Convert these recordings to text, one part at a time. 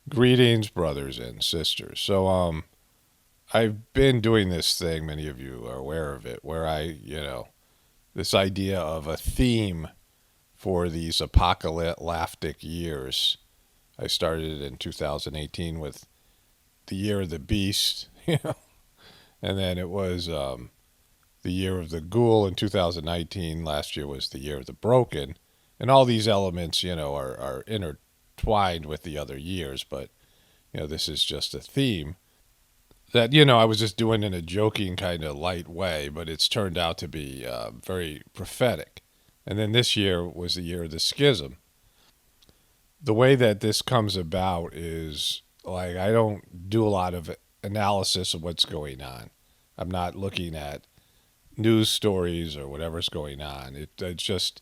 Greetings, brothers and sisters. I've been doing this thing, many of you are aware of it, where this idea of a theme for these apocalyptic years. I started in 2018 with the year of the beast, and then it was the year of the ghoul in 2019. Last year was the year of the broken. And all these elements, are intertwined with the other years, but, this is just a theme that I was just doing in a joking kind of light way, but it's turned out to be very prophetic. And then this year was the year of the schism. The way that this comes about is like I don't do a lot of analysis of what's going on. I'm not looking at news stories or whatever's going on. It's just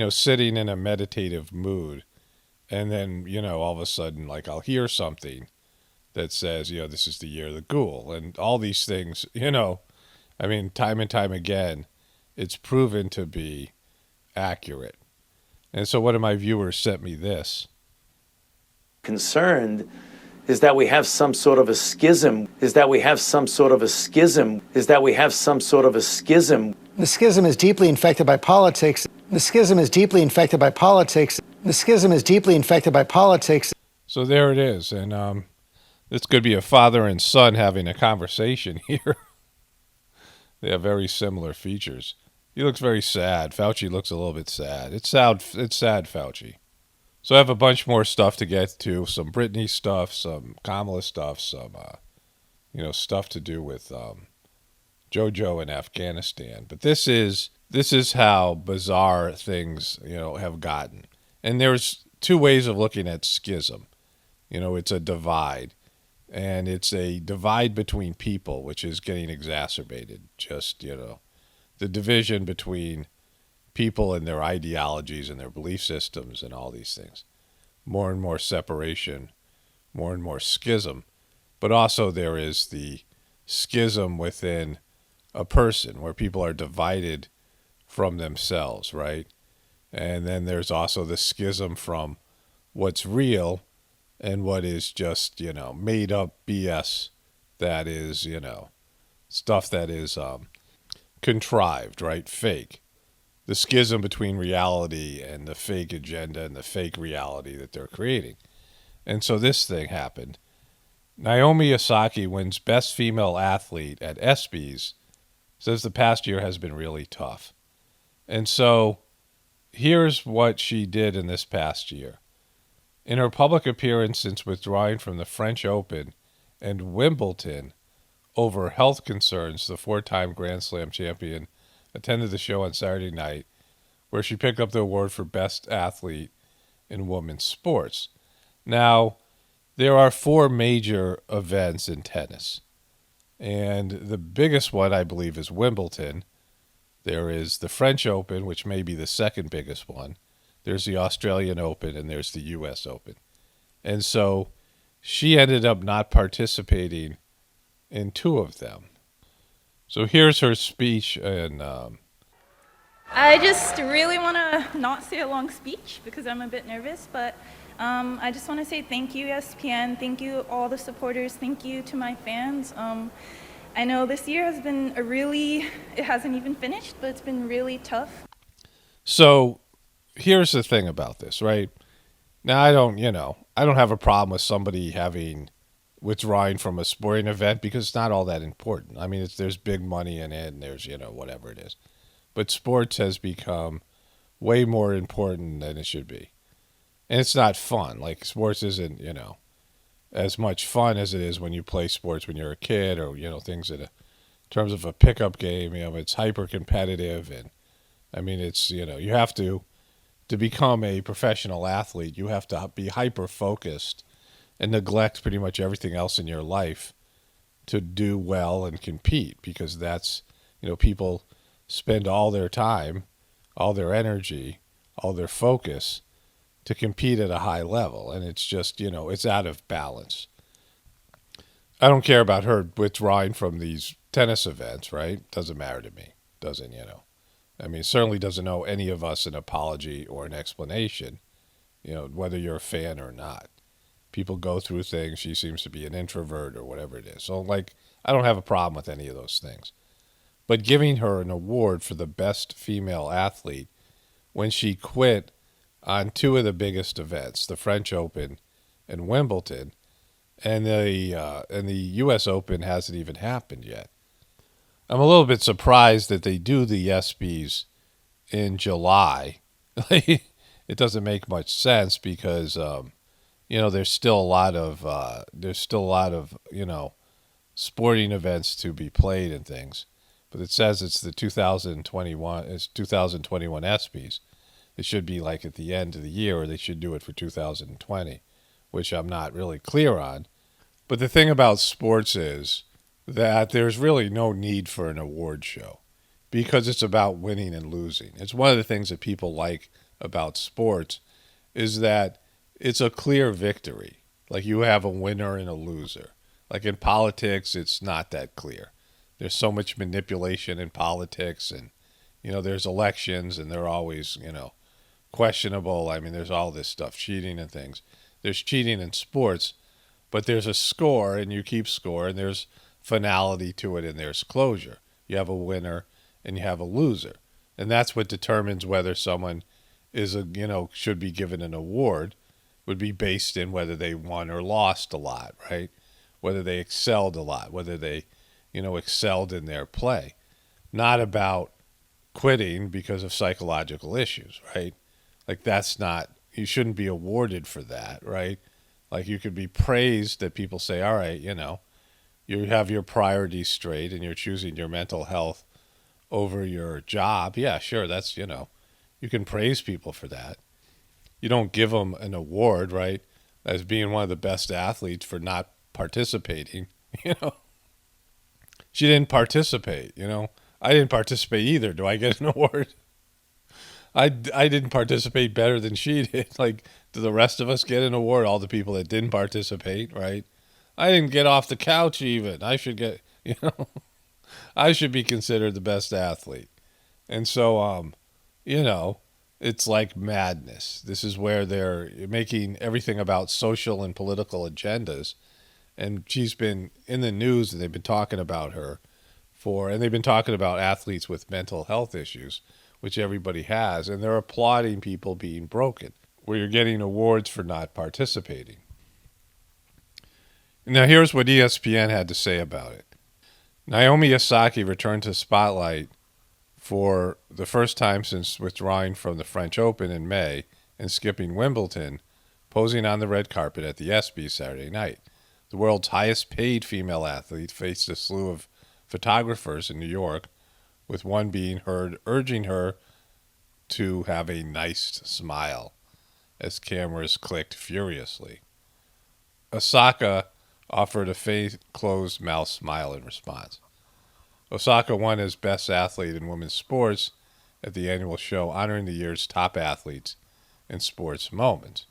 sitting in a meditative mood, and then all of a sudden like I'll hear something that says, this is the year of the ghoul. And all these things, time and time again, it's proven to be accurate. And so one of my viewers sent me this. Concerned is that we have some sort of a schism, is that we have some sort of a schism, is that we have some sort of a schism. The schism is deeply infected by politics. The schism is deeply infected by politics. The schism is deeply infected by politics. So there it is. And this could be a father and son having a conversation here. They have very similar features. He looks very sad. Fauci looks a little bit sad. It's sad, Fauci. So I have a bunch more stuff to get to. Some Britney stuff, some Kamala stuff, some, stuff to do with JoJo in Afghanistan. But this is how bizarre things, have gotten. And there's two ways of looking at schism. It's a divide. And it's a divide between people, which is getting exacerbated. Just, the division between people and their ideologies and their belief systems and all these things. More and more separation, more and more schism. But also there is the schism within a person where people are divided from themselves, right? And then there's also the schism from what's real and what is just, made up BS that is, stuff that is contrived, right? Fake. The schism between reality and the fake agenda and the fake reality that they're creating. And so this thing happened. Naomi Osaki wins Best Female Athlete at ESPYs, says the past year has been really tough. And so here's what she did in this past year. In her public appearance since withdrawing from the French Open and Wimbledon over health concerns, the four-time Grand Slam champion attended the show on Saturday night, where she picked up the award for Best Athlete in Women's Sports. Now, there are four major events in tennis, and the biggest one, I believe, is Wimbledon. There is the French Open, which may be the second biggest one. There's the Australian Open, and there's the U.S. Open. And so she ended up not participating in two of them. So here's her speech. And I just really want to not say a long speech because I'm a bit nervous, but I just want to say thank you, ESPN. Thank you, all the supporters. Thank you to my fans. I know this year has been it hasn't even finished, but it's been really tough. So here's the thing about this, right? Now, I don't have a problem with somebody withdrawing from a sporting event because it's not all that important. I mean, there's big money in it and there's, whatever it is. But sports has become way more important than it should be. And it's not fun. Like, sports isn't, as much fun as it is when you play sports when you're a kid or, things in terms of a pickup game, it's hyper competitive. And I mean, it's, you have to become a professional athlete, you have to be hyper focused and neglect pretty much everything else in your life to do well and compete, because that's, people spend all their time, all their energy, all their focus to compete at a high level. And it's just, it's out of balance. I don't care about her withdrawing from these tennis events, right? Doesn't matter to me. Doesn't, I mean, certainly doesn't owe any of us an apology or an explanation, whether you're a fan or not. People go through things. She seems to be an introvert or whatever it is. So, like, I don't have a problem with any of those things. But giving her an award for the best female athlete when she quit on two of the biggest events, the French Open and Wimbledon, and the U.S. Open hasn't even happened yet. I'm a little bit surprised that they do the ESPYs in July. It doesn't make much sense because there's still a lot of sporting events to be played and things. But it says it's the 2021 ESPYs. It should be like at the end of the year, or they should do it for 2020, which I'm not really clear on. But the thing about sports is that there's really no need for an award show because it's about winning and losing. It's one of the things that people like about sports is that it's a clear victory. Like you have a winner and a loser. Like in politics, it's not that clear. There's so much manipulation in politics, and there's elections and they're always questionable. I mean, there's all this stuff, cheating and things. There's cheating in sports, but there's a score and you keep score, and there's finality to it, and there's closure. You have a winner and you have a loser, and that's what determines whether someone is should be given an award. Would be based in whether they won or lost a lot, right? Whether they excelled a lot, whether they excelled in their play, not about quitting because of psychological issues, right? Like you shouldn't be awarded for that, right? Like you could be praised that people say, all right, you have your priorities straight and you're choosing your mental health over your job. Yeah, sure. That's, you can praise people for that. You don't give them an award, right? As being one of the best athletes for not participating, She didn't participate, I didn't participate either. Do I get an award? I didn't participate better than she did. Like, do the rest of us get an award? All the people that didn't participate, right? I didn't get off the couch even. I should get, I should be considered the best athlete. And so, it's like madness. This is where they're making everything about social and political agendas. And she's been in the news, and they've been talking about her and they've been talking about athletes with mental health issues, which everybody has, and they're applauding people being broken, where you're getting awards for not participating. Now, here's what ESPN had to say about it. Naomi Osaki returned to spotlight for the first time since withdrawing from the French Open in May and skipping Wimbledon, posing on the red carpet at the ESPYs Saturday night. The world's highest paid female athlete faced a slew of photographers in New York, with one being heard urging her to have a nice smile as cameras clicked furiously. Osaka offered a fake closed-mouth smile in response. Osaka won as best athlete in women's sports at the annual show, honoring the year's top athletes in sports moments.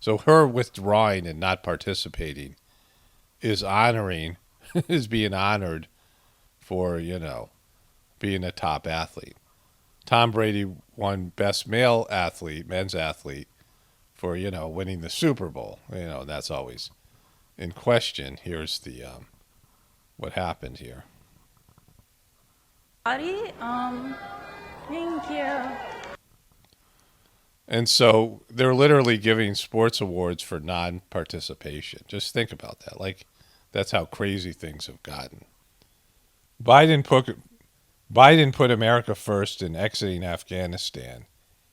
So her withdrawing and not participating is being honored for, being a top athlete. Tom Brady won best male athlete, men's athlete, for, winning the Super Bowl. That's always in question. Here's the what happened here. Thank you. And so they're literally giving sports awards for non-participation. Just think about that. Like, that's how crazy things have gotten. Biden put America first in exiting Afghanistan.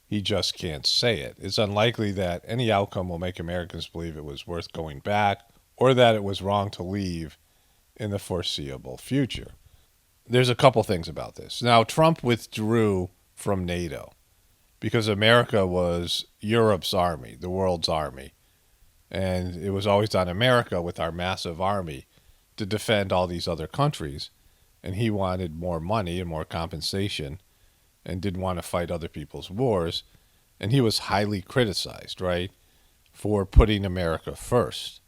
He just can't say it. It's unlikely that any outcome will make Americans believe it was worth going back or that it was wrong to leave in the foreseeable future. There's a couple things about this. Now, Trump withdrew from NATO because America was Europe's army, the world's army. And it was always on America with our massive army to defend all these other countries. And he wanted more money and more compensation and didn't want to fight other people's wars. And he was highly criticized, right, for putting America first,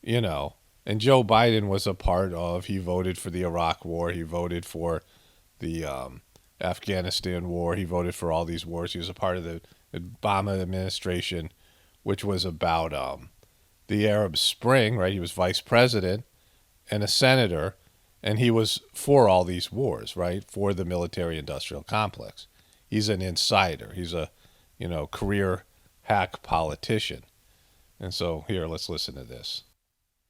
And Joe Biden was a part of, he voted for the Iraq War. He voted for the Afghanistan War. He voted for all these wars. He was a part of the Obama administration, which was about, the Arab Spring, right? He was vice president and a senator, and he was for all these wars, right? For the military-industrial complex. He's an insider. He's a, career hack politician. And so here, let's listen to this.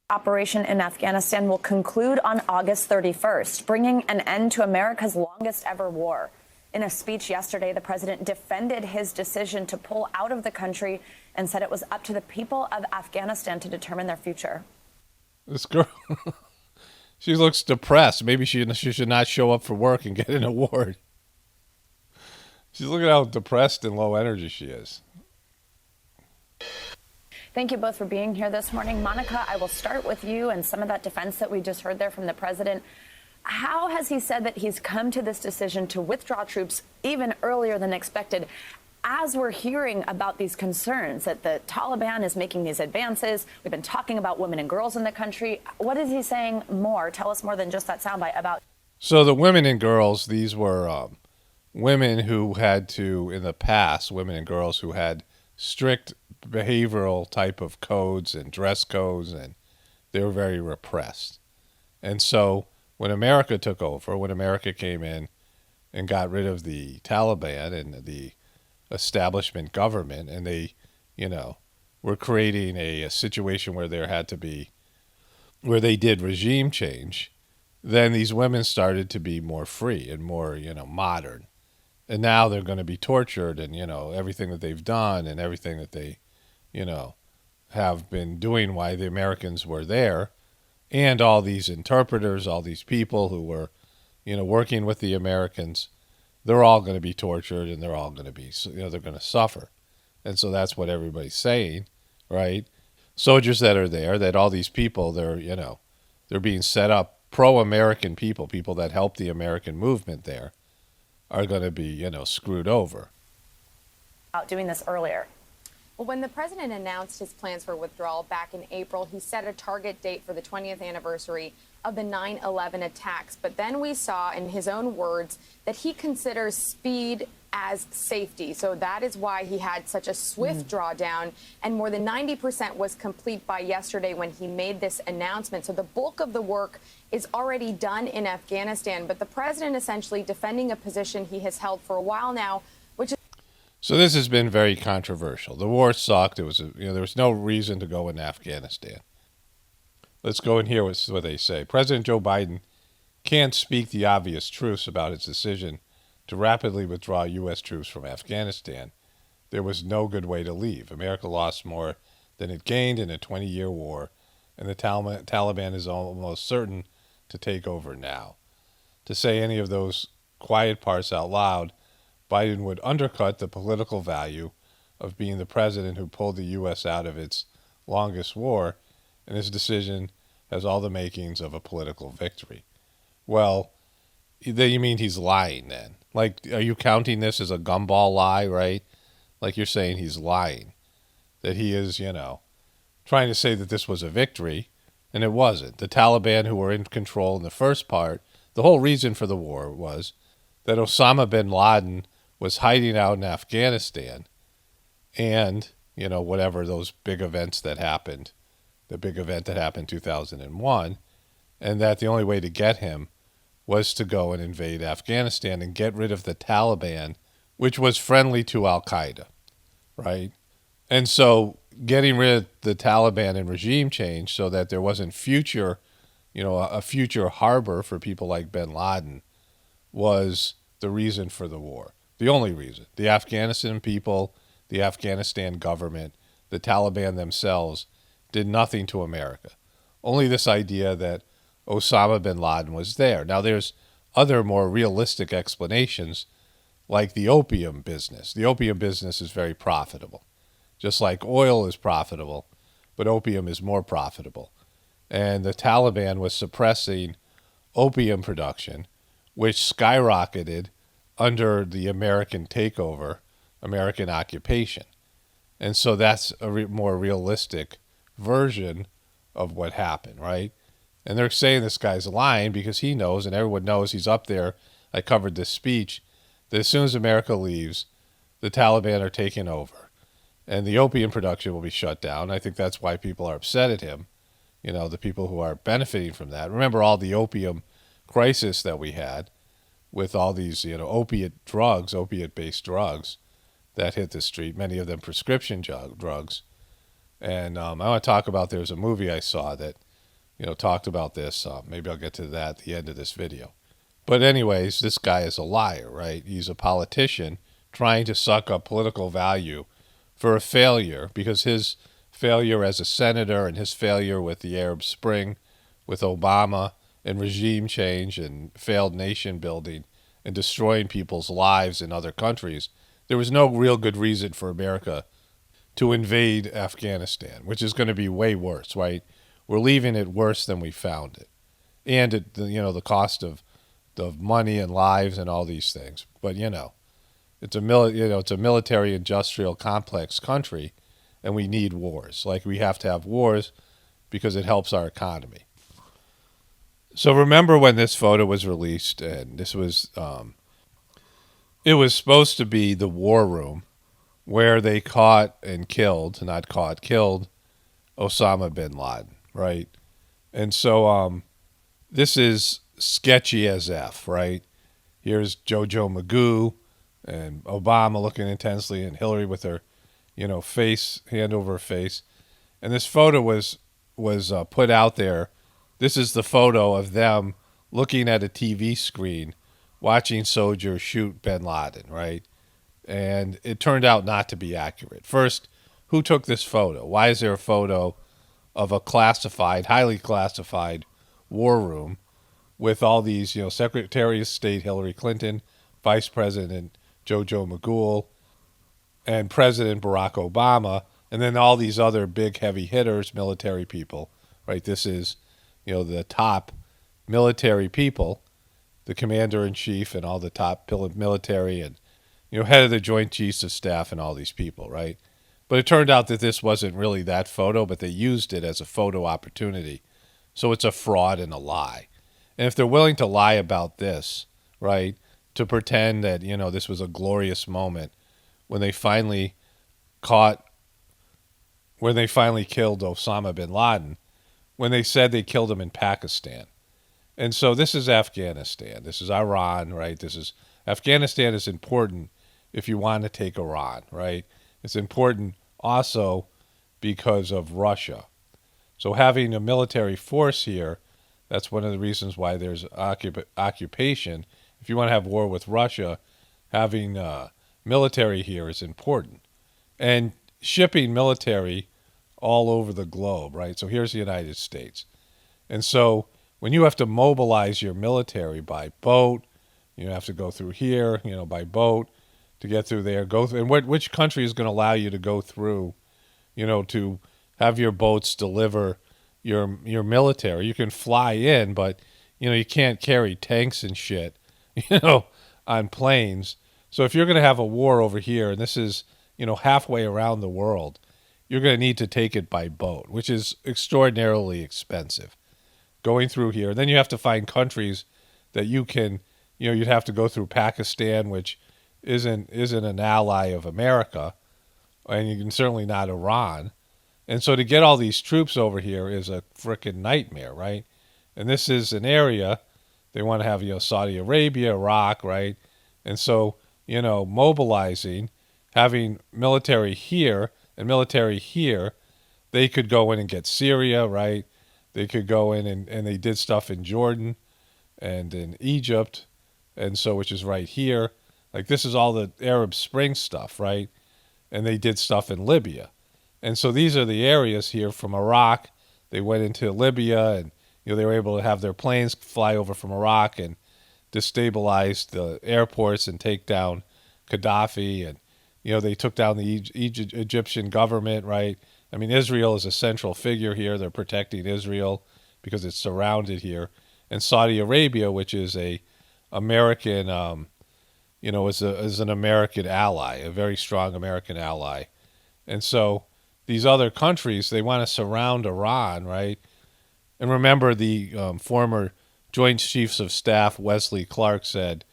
Operation in Afghanistan will conclude on August 31st, bringing an end to America's longest ever war. In a speech yesterday, the president defended his decision to pull out of the country and said it was up to the people of Afghanistan to determine their future. This girl, she looks depressed. Maybe she should not show up for work and get an award. She's looking at how depressed and low energy she is. Thank you both for being here this morning. Monica, I will start with you and some of that defense that we just heard there from the president. How has he said that he's come to this decision to withdraw troops even earlier than expected? As we're hearing about these concerns that the Taliban is making these advances, we've been talking about women and girls in the country. What is he saying more? Tell us more than just that soundbite about. So the women and girls, these were women who had to, in the past, women and girls who had strict behavioral type of codes and dress codes, and they were very repressed. And so when America took over, when America came in and got rid of the Taliban and the establishment government, and they, were creating a situation where there had to be, where they did regime change, then these women started to be more free and more, modern. And now they're going to be tortured and, everything that they've done and everything that they, have been doing while the Americans were there. And all these interpreters, all these people who were, working with the Americans, they're all going to be tortured and they're all going to be, they're going to suffer. And so that's what everybody's saying, right? Soldiers that are there, that all these people, they're being set up, pro-American people, people that help the American movement there, are going to be, screwed over. Doing this earlier. Well, when the president announced his plans for withdrawal back in April, he set a target date for the 20th anniversary of the 9/11 attacks. But then we saw, in his own words, that he considers speed as safety. So that is why he had such a swift drawdown. And more than 90% was complete by yesterday when he made this announcement. So the bulk of the work is already done in Afghanistan. But the president essentially defending a position he has held for a while now, which is. So this has been very controversial. The war sucked. It was, there was no reason to go in Afghanistan. Let's go and hear what they say. President Joe Biden can't speak the obvious truths about his decision to rapidly withdraw U.S. troops from Afghanistan. There was no good way to leave. America lost more than it gained in a 20-year war, and the Taliban is almost certain to take over now. To say any of those quiet parts out loud, Biden would undercut the political value of being the president who pulled the U.S. out of its longest war, and his decision has all the makings of a political victory. Well, you mean he's lying then? Like, are you counting this as a gumball lie, right? Like you're saying he's lying. That he is, trying to say that this was a victory, and it wasn't. The Taliban, who were in control in the first part, the whole reason for the war was that Osama bin Laden was hiding out in Afghanistan, and, whatever those big events that happened, the big event that happened in 2001, and that the only way to get him was to go and invade Afghanistan and get rid of the Taliban, which was friendly to Al-Qaeda, right? And so getting rid of the Taliban and regime change so that there wasn't future, a future harbor for people like bin Laden was the reason for the war. The only reason. The Afghanistan people, the Afghanistan government, the Taliban themselves did nothing to America. Only this idea that Osama bin Laden was there. Now, there's other more realistic explanations, like the opium business. The opium business is very profitable. Just like oil is profitable, but opium is more profitable. And the Taliban was suppressing opium production, which skyrocketed under the American takeover, American occupation. And so that's a more realistic version of what happened, right? And they're saying this guy's lying because he knows, and everyone knows he's up there. I covered this speech, that as soon as America leaves, the Taliban are taking over. and the opium production will be shut down. I think that's why people are upset at him, the people who are benefiting from that. Remember all the opium crisis that we had with all these, opiate-based drugs that hit the street, many of them prescription drugs. And I want to talk about, there's a movie I saw that, talked about this. Maybe I'll get to that at the end of this video. But anyways, this guy is a liar, right? He's a politician trying to suck up political value for a failure, because his failure as a senator and his failure with the Arab Spring, with Obama and regime change and failed nation building and destroying people's lives in other countries, there was no real good reason for America to invade Afghanistan, which is going to be way worse, right? We're leaving it worse than we found it. And, the cost of money and lives and all these things. But, it's a military industrial complex country, and we need wars. Like, we have to have wars because it helps our economy. So remember when this photo was released, and this was, it was supposed to be the war room where they killed Osama bin Laden, right? And so this is sketchy as F, right? Here's Jojo Magoo and Obama looking intensely, and Hillary with her, face, hand over her face. And this photo was put out there. This is the photo of them looking at a TV screen, watching soldiers shoot bin Laden, right? And it turned out not to be accurate. First, who took this photo? Why is there a photo of a classified, highly classified war room with all these, Secretary of State Hillary Clinton, Vice President Jojo Magoo, and President Barack Obama, and then all these other big heavy hitters, military people, right? This is, the top military people, the commander-in-chief and all the top military and, head of the Joint Chiefs of Staff and all these people, right? But it turned out that this wasn't really that photo, but they used it as a photo opportunity. So it's a fraud and a lie. And if they're willing to lie about this, right, to pretend that, this was a glorious moment when they finally killed Osama bin Laden, when they said they killed him in Pakistan. And so this is Afghanistan. This is Iran, right? Afghanistan is important if you want to take Iran, right? It's important also because of Russia. So having a military force here, that's one of the reasons why there's occupation. If you want to have war with Russia, having military here is important. And shipping military all over the globe, right? So here's the United States. And so when you have to mobilize your military by boat, you have to go through here, by boat to get through there. And which country is going to allow you to go through, to have your boats deliver your military? You can fly in, but, you can't carry tanks and shit, on planes. So if you're going to have a war over here, and this is, halfway around the world, you're going to need to take it by boat, which is extraordinarily expensive. Going through here, then you have to find countries that you can, you'd have to go through Pakistan, which isn't an ally of America, and you can certainly not Iran. And so to get all these troops over here is a frickin' nightmare, right? And this is an area they want to have, Saudi Arabia, Iraq, right? And so, mobilizing, having military here and military here, they could go in and get Syria, right? They could go in and they did stuff in Jordan and in Egypt, and so, which is right here. Like, this is all the Arab Spring stuff, right? And they did stuff in Libya. And so these are the areas here from Iraq. They went into Libya, and they were able to have their planes fly over from Iraq and destabilize the airports and take down Gaddafi. And they took down the Egyptian government, right? I mean, Israel is a central figure here. They're protecting Israel because it's surrounded here. And Saudi Arabia, which is a American, is an American ally, a very strong American ally. And so these other countries, they want to surround Iran, right? And remember, the former Joint Chiefs of Staff, Wesley Clark, said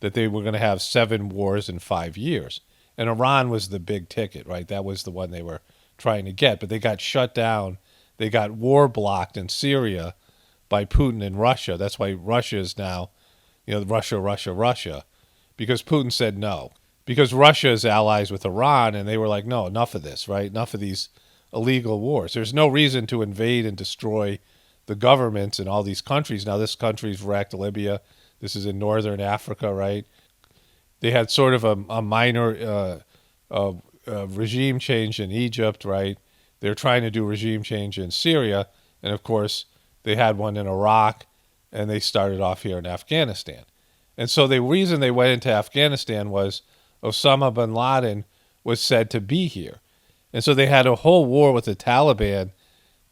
that they were going to have 7 wars in 5 years. And Iran was the big ticket, right? That was the one they were trying to get, but they got shut down. They got war blocked in Syria by Putin and Russia. That's why Russia is now, Russia, because Putin said no. Because Russia is allies with Iran, and they were like, no, enough of this, right? Enough of these illegal wars. There's no reason to invade and destroy the governments in all these countries. Now, this country's wrecked, Libya. This is in northern Africa, right? They had sort of a minor regime change in Egypt, right? They're trying to do regime change in Syria. And, of course, they had one in Iraq, and they started off here in Afghanistan. And so the reason they went into Afghanistan was Osama bin Laden was said to be here. And so they had a whole war with the Taliban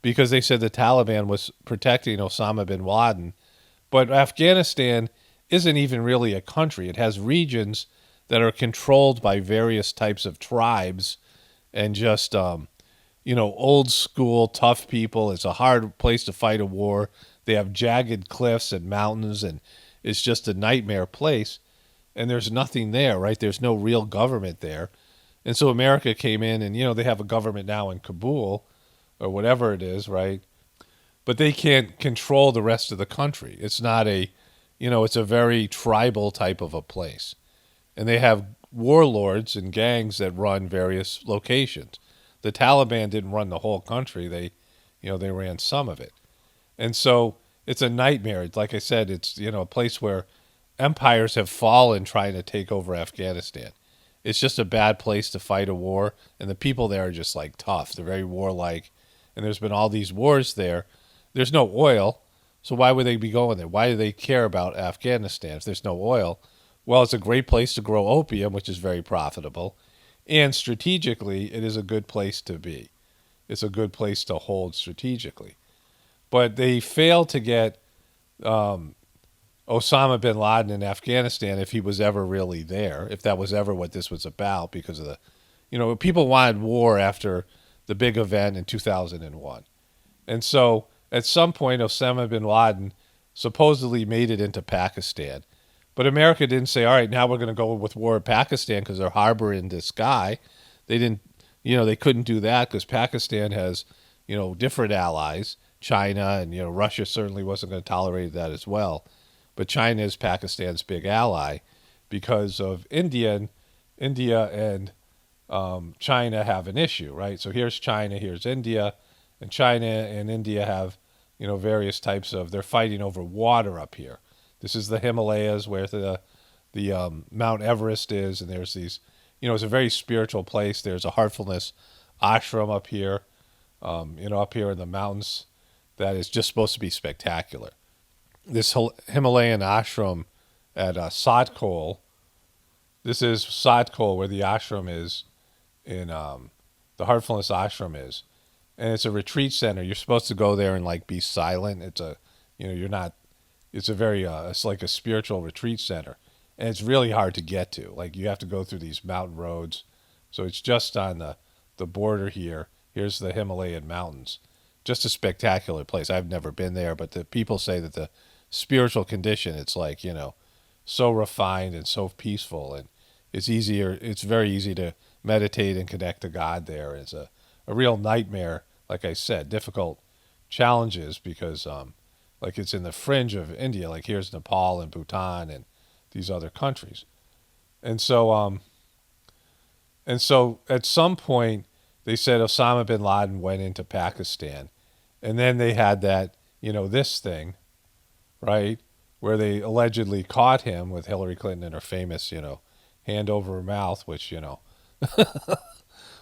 because they said the Taliban was protecting Osama bin Laden. But Afghanistan isn't even really a country. It has regions that are controlled by various types of tribes and just, old school, tough people. It's a hard place to fight a war. They have jagged cliffs and mountains, and it's just a nightmare place. And there's nothing there, right? There's no real government there. And so America came in and, they have a government now in Kabul or whatever it is, right? But they can't control the rest of the country. It's not it's a very tribal type of a place. And they have warlords and gangs that run various locations. The Taliban didn't run the whole country. They ran some of it. And so it's a nightmare. Like I said, it's, a place where empires have fallen trying to take over Afghanistan. It's just a bad place to fight a war, and the people there are just like tough. They're very warlike, and there's been all these wars there. There's no oil, so why would they be going there? Why do they care about Afghanistan if there's no oil? Well, it's a great place to grow opium, which is very profitable, and strategically, it is a good place to be. It's a good place to hold strategically. But they failed to get Osama bin Laden in Afghanistan if he was ever really there, if that was ever what this was about, because of the, people wanted war after the big event in 2001. And so at some point, Osama bin Laden supposedly made it into Pakistan. But America didn't say, all right, now we're going to go with war in Pakistan because they're harboring this guy. They didn't, they couldn't do that because Pakistan has, different allies, China, and, Russia certainly wasn't going to tolerate that as well. But China is Pakistan's big ally because of India and China have an issue, right? So here's China, here's India, and China and India have, various types of, they're fighting over water up here. This is the Himalayas where the Mount Everest is, and there's these, it's a very spiritual place. There's a heartfulness ashram up here, up here in the mountains that is just supposed to be spectacular. This Himalayan ashram at Sadkol. This is Sadkol, where the ashram is in the Heartfulness ashram is, and it's a retreat center. You're supposed to go there and be silent. It's a, you're not. It's a very it's like a spiritual retreat center, and it's really hard to get to. You have to go through these mountain roads, so it's just on the border here. Here's the Himalayan mountains. Just a spectacular place. I've never been there, but the people say that the spiritual condition, it's so refined and so peaceful, and it's very easy to meditate and connect to God there. It's a real nightmare, like I said, difficult challenges because it's in the fringe of India, here's Nepal and Bhutan and these other countries. And so at some point they said Osama bin Laden went into Pakistan, and then they had that, this thing, right, where they allegedly caught him with Hillary Clinton and her famous, hand over her mouth, which,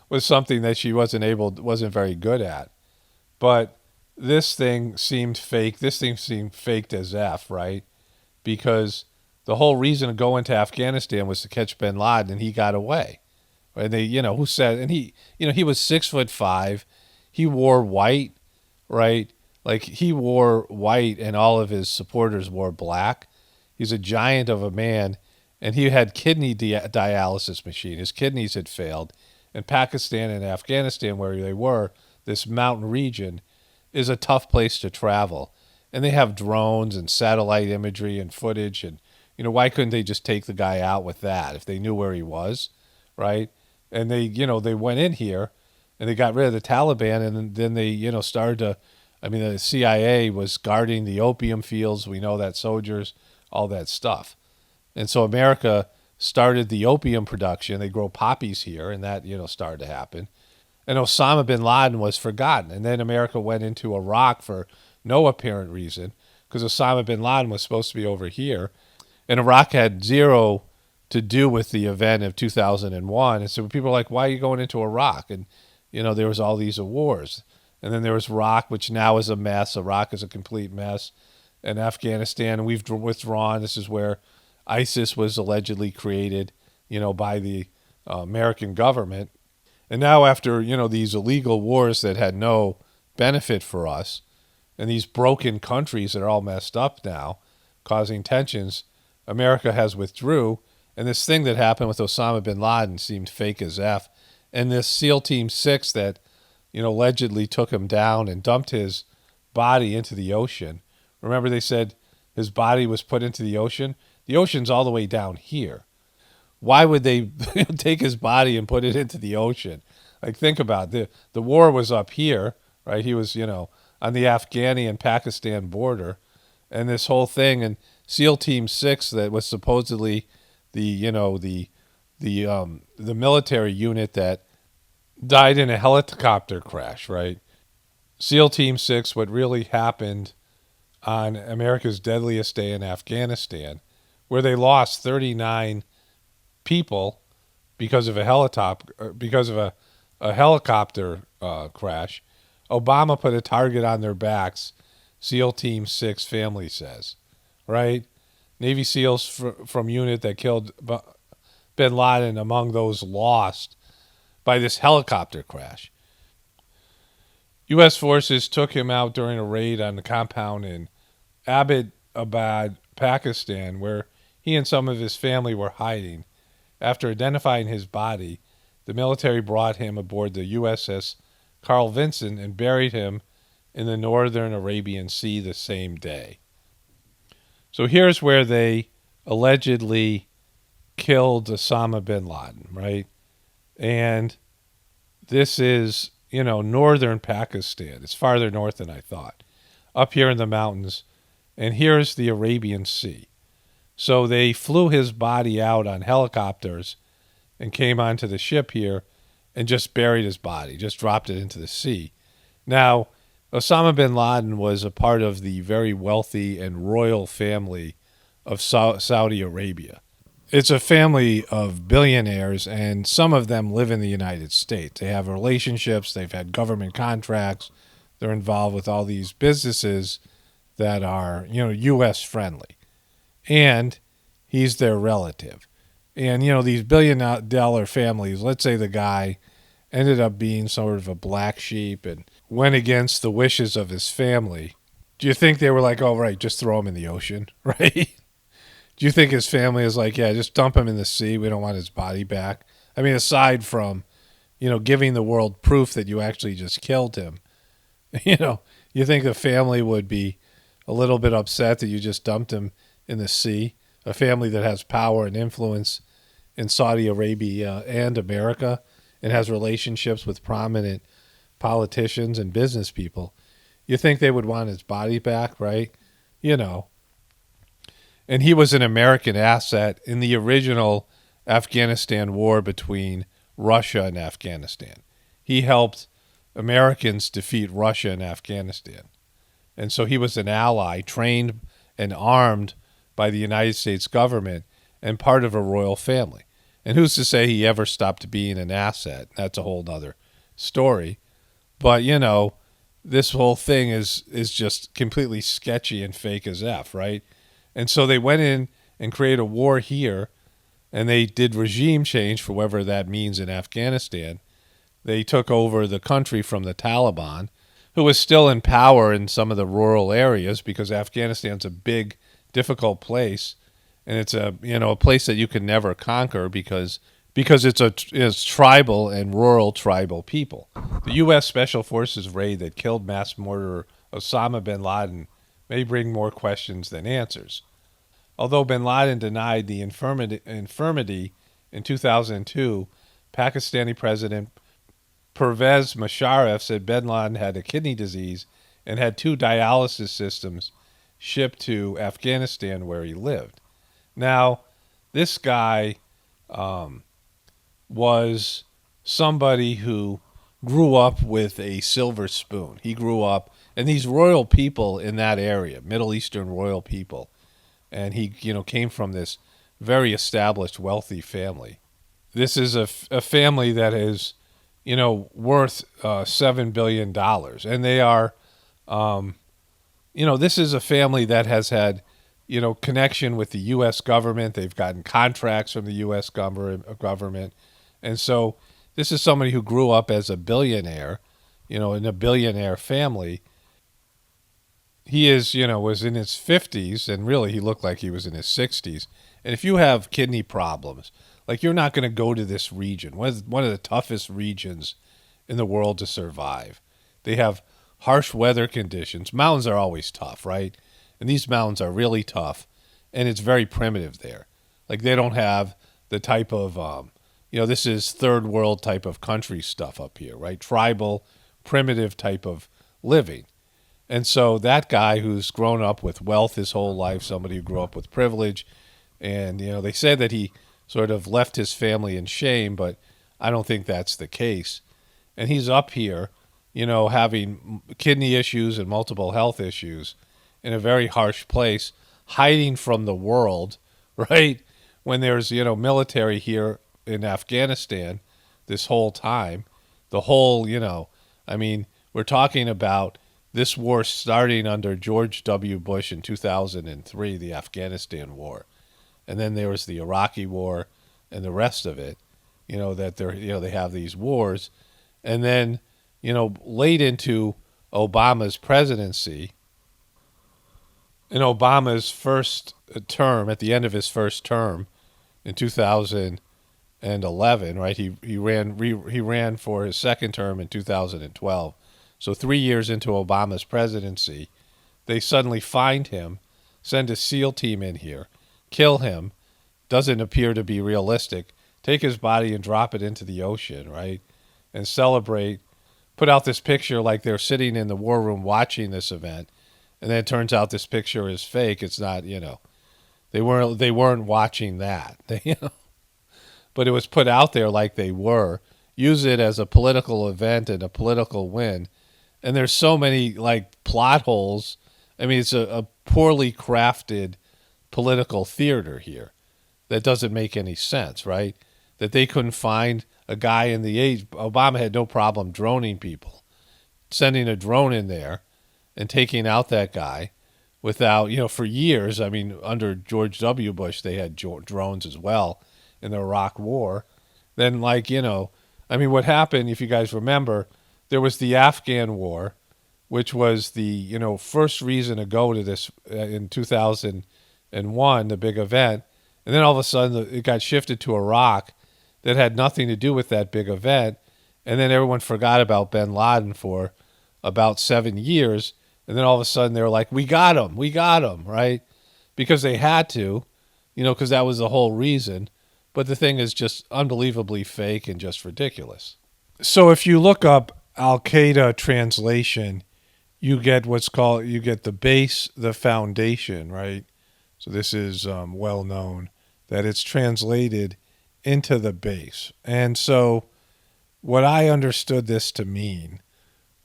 was something that she wasn't very good at. But this thing seemed fake. This thing seemed faked as F, right? Because the whole reason to go into Afghanistan was to catch bin Laden, and he got away. And they, who said, and he, he was 6'5". He wore white, right? He wore white and all of his supporters wore black. He's a giant of a man, and he had kidney dialysis machine. His kidneys had failed. And Pakistan and Afghanistan, where they were, this mountain region, is a tough place to travel. And they have drones and satellite imagery and footage. And, why couldn't they just take the guy out with that if they knew where he was, right? And they went in here and they got rid of the Taliban, and then they, started to, the CIA was guarding the opium fields. We know that, soldiers, all that stuff. And so America started the opium production. They grow poppies here, and that, started to happen. And Osama bin Laden was forgotten. And then America went into Iraq for no apparent reason, because Osama bin Laden was supposed to be over here. And Iraq had zero to do with the event of 2001. And so people are like, why are you going into Iraq? And, there was all these wars. And then there was Iraq, which now is a mess. Iraq is a complete mess. And Afghanistan, and we've withdrawn. This is where ISIS was allegedly created, by the American government. And now after, these illegal wars that had no benefit for us, and these broken countries that are all messed up now, causing tensions, America has withdrew. And this thing that happened with Osama bin Laden seemed fake as F. And this SEAL Team 6 that, allegedly took him down and dumped his body into the ocean. Remember they said his body was put into the ocean? The ocean's all the way down here. Why would they take his body and put it into the ocean? Like, think about it. The war was up here, right? He was, on the Afghani and Pakistan border. And this whole thing, and SEAL Team 6 that was supposedly the military unit that died in a helicopter crash, right? SEAL Team 6, what really happened on America's deadliest day in Afghanistan, where they lost 39 people because of a helicopter crash. Obama put a target on their backs, SEAL Team 6 family says, right? Navy SEALs from unit that killed bin Laden among those lost by this helicopter crash. U.S. forces took him out during a raid on the compound in Abbottabad, Pakistan, where he and some of his family were hiding. After identifying his body, the military brought him aboard the USS Carl Vinson and buried him in the northern Arabian Sea the same day. So here's where they allegedly killed Osama bin Laden, right? And this is, northern Pakistan. It's farther north than I thought. Up here in the mountains. And here's the Arabian Sea. So they flew his body out on helicopters and came onto the ship here and just buried his body, just dropped it into the sea. Now, Osama bin Laden was a part of the very wealthy and royal family of Saudi Arabia. It's a family of billionaires, and some of them live in the United States. They have relationships. They've had government contracts. They're involved with all these businesses that are, U.S. friendly. And he's their relative. And, these billion-dollar families, let's say the guy ended up being sort of a black sheep and went against the wishes of his family. Do you think they were like, oh, right, just throw him in the ocean, right? Do you think his family is like, yeah, just dump him in the sea. We don't want his body back. I mean, aside from, giving the world proof that you actually just killed him, you think the family would be a little bit upset that you just dumped him in the sea? A family that has power and influence in Saudi Arabia and America and has relationships with prominent politicians and business people. You think they would want his body back, right? And he was an American asset in the original Afghanistan war between Russia and Afghanistan. He helped Americans defeat Russia and Afghanistan. And so he was an ally, trained and armed by the United States government and part of a royal family. And who's to say he ever stopped being an asset? That's a whole other story. But, this whole thing is just completely sketchy and fake as F, right? And so they went in and created a war here, and they did regime change for whatever that means in Afghanistan. They took over the country from the Taliban, who was still in power in some of the rural areas because Afghanistan's a big, difficult place, and it's a place that you can never conquer because it's tribal and rural tribal people. The U.S. Special Forces raid that killed mass murderer Osama bin Laden may bring more questions than answers. Although bin Laden denied the infirmity in 2002, Pakistani President Pervez Musharraf said bin Laden had a kidney disease and had 2 dialysis systems shipped to Afghanistan where he lived. Now, this guy was somebody who grew up with a silver spoon. He grew up, and these royal people in that area, Middle Eastern royal people, and he, came from this very established, wealthy family. This is a family that is, worth $7 billion. And they are, this is a family that has had, connection with the U.S. government. They've gotten contracts from the U.S. government. And so this is somebody who grew up as a billionaire, in a billionaire family. He is, was in his 50s, and really he looked like he was in his 60s. And if you have kidney problems, like, you're not going to go to this region, one of the toughest regions in the world to survive. They have harsh weather conditions. Mountains are always tough, right? And these mountains are really tough, and it's very primitive there. Like, they don't have the type of, this is third world type of country stuff up here, right? Tribal, primitive type of living. And so that guy who's grown up with wealth his whole life, somebody who grew up with privilege, and, they said that he sort of left his family in shame, but I don't think that's the case. And he's up here, having kidney issues and multiple health issues in a very harsh place, hiding from the world, right? When there's, military here in Afghanistan this whole time, the whole, we're talking about this war starting under George W. Bush in 2003, the Afghanistan war. And then there was the Iraqi war and the rest of it, that they have these wars. And then, late into Obama's presidency, in Obama's first term, at the end of his first term in 2011, right? He ran for his second term in 2012. So 3 years into Obama's presidency, they suddenly find him, send a SEAL team in here, kill him, doesn't appear to be realistic, take his body and drop it into the ocean, right? And celebrate, put out this picture like they're sitting in the war room watching this event, and then it turns out this picture is fake. It's not, they weren't watching that. But it was put out there like they were. Use it as a political event and a political win. And there's so many, like, plot holes. I mean, it's a poorly crafted political theater here that doesn't make any sense, right? That they couldn't find a guy in the age. Obama had no problem droning people, sending a drone in there and taking out that guy without, for years. I mean, under George W. Bush, they had drones as well in the Iraq War. Then, what happened, if you guys remember, there was the Afghan War, which was the, first reason to go to this in 2001, the big event. And then all of a sudden it got shifted to Iraq that had nothing to do with that big event. And then everyone forgot about bin Laden for about 7 years. And then all of a sudden they were like, we got him, right? Because they had to, because that was the whole reason. But the thing is just unbelievably fake and just ridiculous. So if you look up Al-Qaeda translation, you get the base, the foundation, right? So this is well known that it's translated into the base. And so what I understood this to mean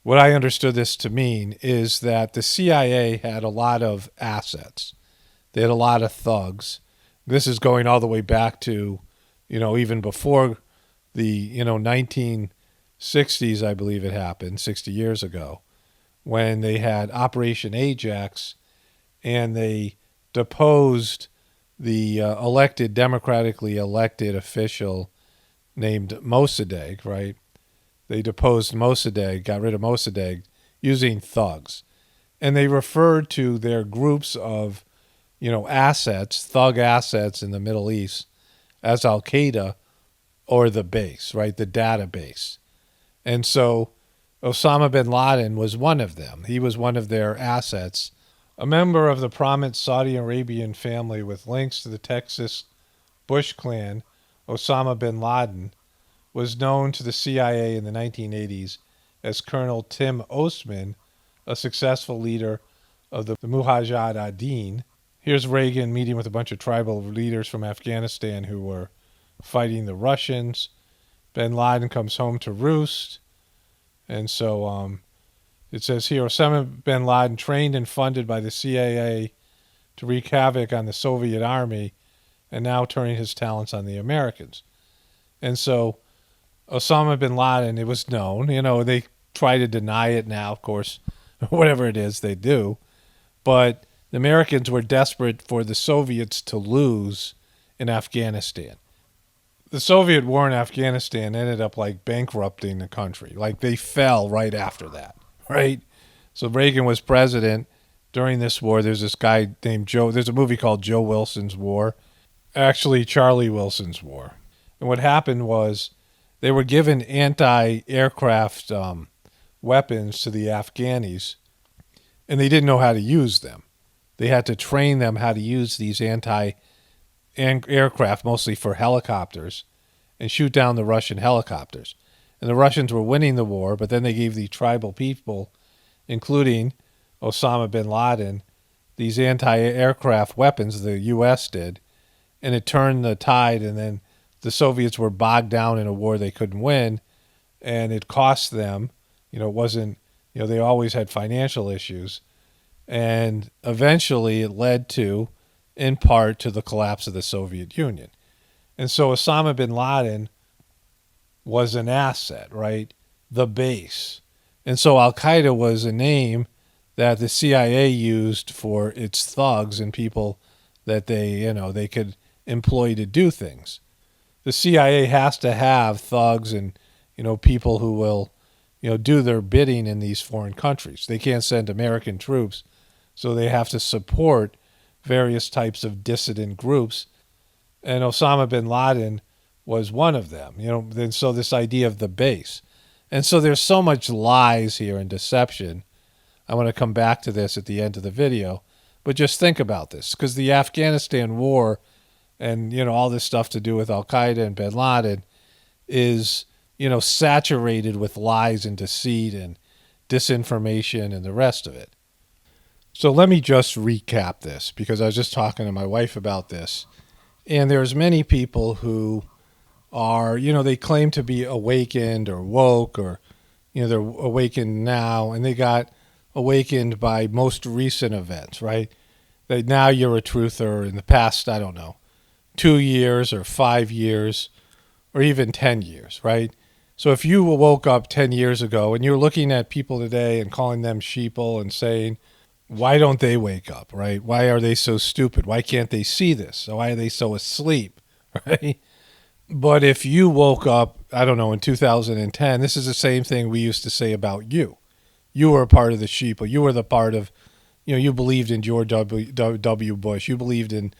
is that the CIA had a lot of assets. They had a lot of thugs. This is going all the way back to, even before the, 1960s, I believe it happened, 60 years ago, when they had Operation Ajax and they deposed the democratically elected official named Mossadegh, right? They deposed Mossadegh, got rid of Mossadegh using thugs. And they referred to their groups of, assets, thug assets in the Middle East as Al-Qaeda or the base, right? The database. And so Osama bin Laden was one of them. He was one of their assets, a member of the prominent Saudi Arabian family with links to the Texas Bush clan. Osama bin Laden was known to the CIA in the 1980s as Colonel Tim Ostman, a successful leader of the Mujahideen. Here's Reagan meeting with a bunch of tribal leaders from Afghanistan who were fighting the Russians. Bin Laden comes home to roost. And so it says here, Osama bin Laden, trained and funded by the CIA to wreak havoc on the Soviet army, and now turning his talents on the Americans. And so Osama bin Laden, it was known, they try to deny it now, of course, whatever it is they do. But the Americans were desperate for the Soviets to lose in Afghanistan. The Soviet war in Afghanistan ended up like bankrupting the country. Like they fell right after that, right? So Reagan was president during this war. There's this guy named Joe. There's a movie called Joe Wilson's War. Actually, Charlie Wilson's War. And what happened was they were given anti-aircraft weapons to the Afghanis, and they didn't know how to use them. They had to train them how to use these anti-aircraft, mostly for helicopters, and shoot down the Russian helicopters. And the Russians were winning the war, but then they gave the tribal people, including Osama bin Laden, these anti-aircraft weapons, the U.S. did, and it turned the tide, and then the Soviets were bogged down in a war they couldn't win, and it cost them, it wasn't, they always had financial issues, and eventually it led to, in part, to the collapse of the Soviet Union. And so Osama bin Laden was an asset, right? The base. And so Al-Qaeda was a name that the CIA used for its thugs and people that they could employ to do things. The CIA has to have thugs and, people who will, do their bidding in these foreign countries. They can't send American troops, so they have to support various types of dissident groups. And Osama bin Laden was one of them, Then so this idea of the base. And so there's so much lies here and deception. I want to come back to this at the end of the video, but just think about this, because the Afghanistan war and, all this stuff to do with Al-Qaeda and bin Laden is, saturated with lies and deceit and disinformation and the rest of it. So let me just recap this, because I was just talking to my wife about this. And there's many people who are, they claim to be awakened or woke, or, they're awakened now, and they got awakened by most recent events, right? That now you're a truther. In the past, I don't know, 2 years or 5 years or even 10 years, right? So if you woke up 10 years ago and you're looking at people today and calling them sheeple and saying, why don't they wake up, right? Why are they so stupid? Why can't they see this? Why are they so asleep, right? But if you woke up, I don't know, in 2010, this is the same thing we used to say about you. You were a part of the sheeple. You were the part of, you believed in George W. Bush. You believed in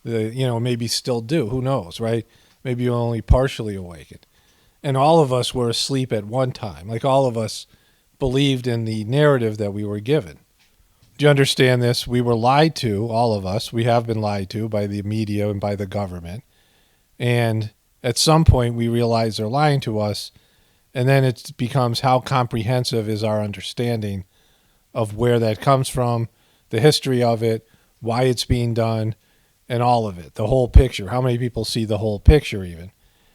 the, maybe still do. Who knows, right? Maybe you're only partially awakened. And all of us were asleep at one time. Like all of us believed in the narrative that we were given. Do you understand this? We were lied to, all of us. We have been lied to by the media and by the government. And at some point we realize they're lying to us. And then it becomes, how comprehensive is our understanding of where that comes from, the history of it, why it's being done, and all of it, the whole picture. How many people see the whole picture even?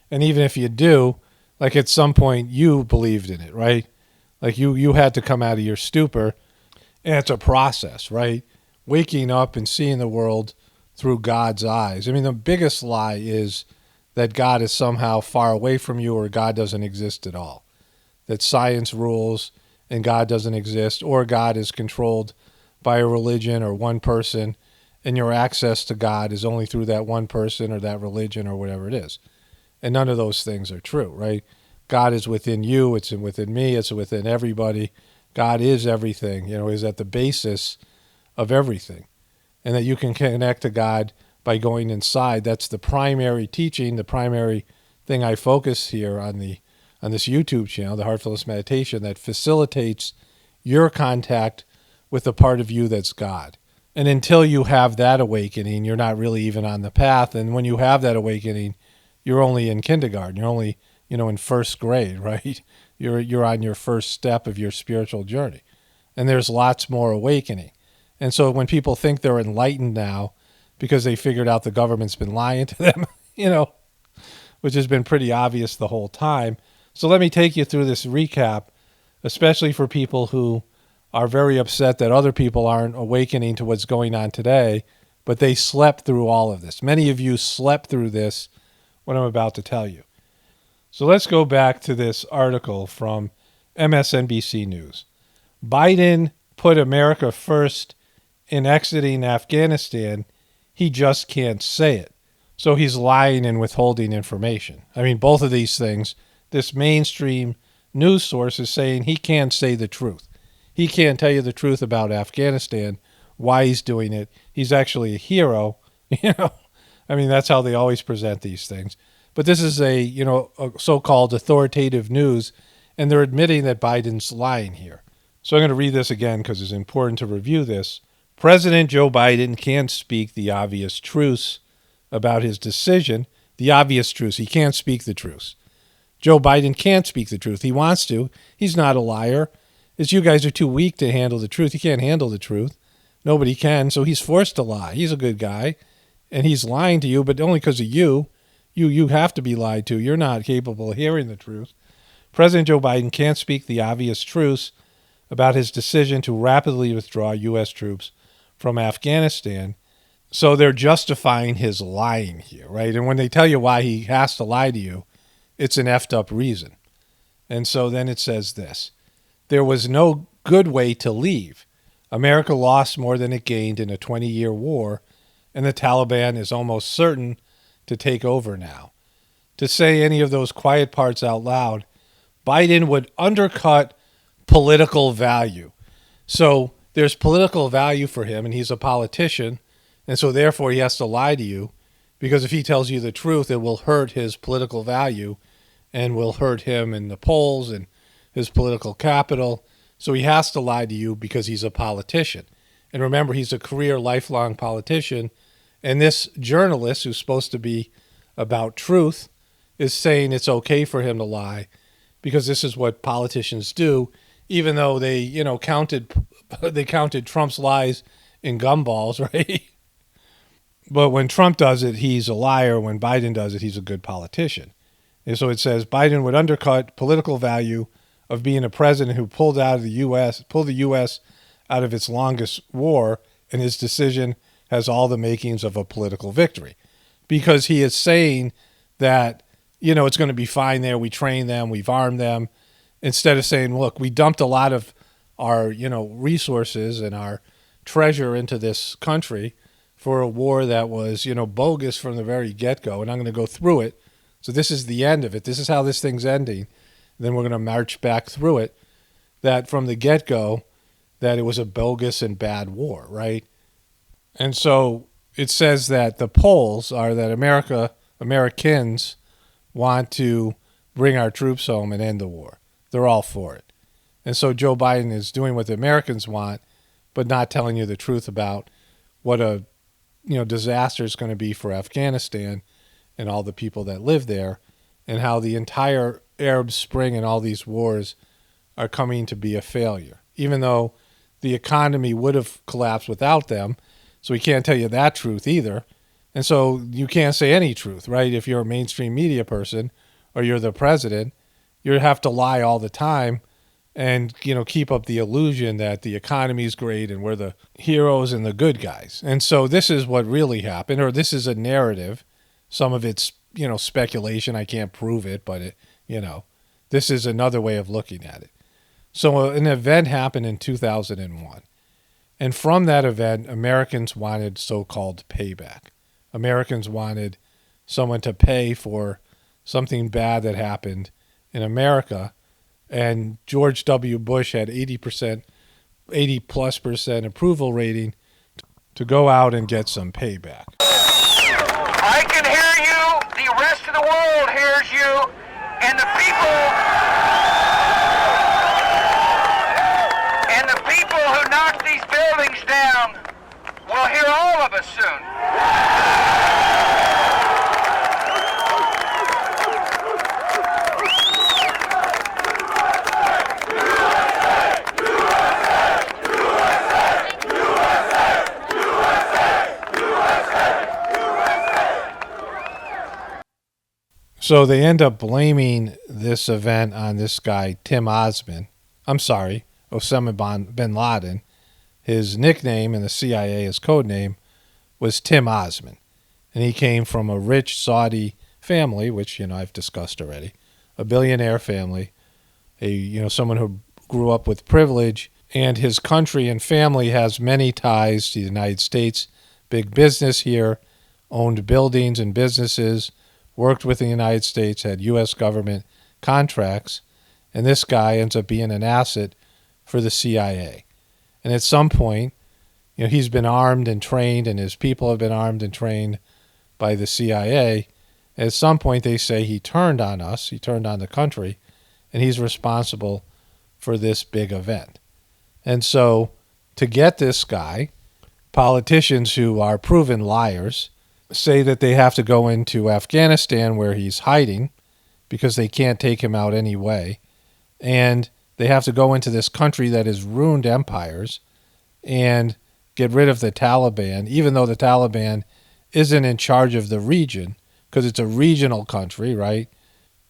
And even if you do, like at some point you believed in it, right? Like you had to come out of your stupor, and it's a process, right? Waking up and seeing the world through God's eyes. I mean, the biggest lie is that God is somehow far away from you, or God doesn't exist at all. That science rules and God doesn't exist, or God is controlled by a religion or one person, and your access to God is only through that one person or that religion or whatever it is. And none of those things are true, right? God is within you, it's within me, it's within everybody. God is everything, is at the basis of everything. And that you can connect to God by going inside. That's the primary teaching, the primary thing I focus here on this YouTube channel, the Heartfulness Meditation, that facilitates your contact with the part of you that's God. And until you have that awakening, you're not really even on the path. And when you have that awakening, you're only in kindergarten. You're only in first grade, right? You're on your first step of your spiritual journey. And there's lots more awakening. And so when people think they're enlightened now because they figured out the government's been lying to them, which has been pretty obvious the whole time. So let me take you through this recap, especially for people who are very upset that other people aren't awakening to what's going on today, but they slept through all of this. Many of you slept through this, what I'm about to tell you. So let's go back to this article from MSNBC News. Biden put America first in exiting Afghanistan. He just can't say it. So he's lying and withholding information. I mean, both of these things, this mainstream news source is saying he can't say the truth. He can't tell you the truth about Afghanistan, why he's doing it. He's actually a hero. I mean, that's how they always present these things. But this is a so-called authoritative news, and they're admitting that Biden's lying here. So I'm going to read this again because it's important to review this. President Joe Biden can't speak the obvious truths about his decision. The obvious truths. He can't speak the truths. Joe Biden can't speak the truth. He wants to. He's not a liar. It's you guys are too weak to handle the truth. He can't handle the truth. Nobody can, so he's forced to lie. He's a good guy, and he's lying to you, but only because of you. You have to be lied to. You're not capable of hearing the truth. President Joe Biden can't speak the obvious truths about his decision to rapidly withdraw U.S. troops from Afghanistan. So they're justifying his lying here, right? And when they tell you why he has to lie to you, it's an effed up reason. And so then it says this. There was no good way to leave. America lost more than it gained in a 20-year war, and the Taliban is almost certain to take over now. To say any of those quiet parts out loud, Biden would undercut political value. So there's political value for him, and he's a politician, and so therefore he has to lie to you, because if he tells you the truth, it will hurt his political value and will hurt him in the polls and his political capital. So he has to lie to you because he's a politician. And remember, he's a career, lifelong politician, and this journalist who's supposed to be about truth is saying it's okay for him to lie because this is what politicians do, even though they, counted Trump's lies in gumballs, right? But when Trump does it, he's a liar. When Biden does it, he's a good politician. And so it says Biden would undercut political value of being a president who pulled the U.S. out of its longest war, and his decision has all the makings of a political victory. Because he is saying that, it's going to be fine there. We train them. We've armed them. Instead of saying, look, we dumped a lot of our, resources and our treasure into this country for a war that was, bogus from the very get-go. And I'm going to go through it. So this is the end of it. This is how this thing's ending. Then we're going to march back through it. That from the get-go, that it was a bogus and bad war, right? And so it says that the polls are that Americans want to bring our troops home and end the war. They're all for it. And so Joe Biden is doing what the Americans want, but not telling you the truth about what a disaster is going to be for Afghanistan and all the people that live there, and how the entire Arab Spring and all these wars are coming to be a failure, even though the economy would have collapsed without them. So he can't tell you that truth either. And so you can't say any truth, right? If you're a mainstream media person or you're the president, you have to lie all the time and, keep up the illusion that the economy is great and we're the heroes and the good guys. And so this is what really happened, or this is a narrative. Some of it's, speculation. I can't prove it, but this is another way of looking at it. So an event happened in 2001. And from that event, Americans wanted so-called payback. Americans wanted someone to pay for something bad that happened in America. And George W. Bush had 80+% approval rating to go out and get some payback. I can hear you. The rest of the world hears you. And the people who knocked these buildings down will hear all of us soon. So they end up blaming this event on this guy, Tim Osman. I'm sorry, Osama bin Laden. His nickname in the CIA, his code name, was Tim Osman. And he came from a rich Saudi family, which, I've discussed already. A billionaire family. Someone who grew up with privilege. And his country and family has many ties to the United States. Big business here. Owned buildings and businesses. Worked with the United States. Had U.S. government contracts. And this guy ends up being an asset for the CIA. And at some point, he's been armed and trained, and his people have been armed and trained by the CIA. At some point, they say he turned on us, he turned on the country, and he's responsible for this big event. And so, to get this guy, politicians who are proven liars say that they have to go into Afghanistan where he's hiding because they can't take him out anyway. And they have to go into this country that has ruined empires and get rid of the Taliban, even though the Taliban isn't in charge of the region, because it's a regional country, right?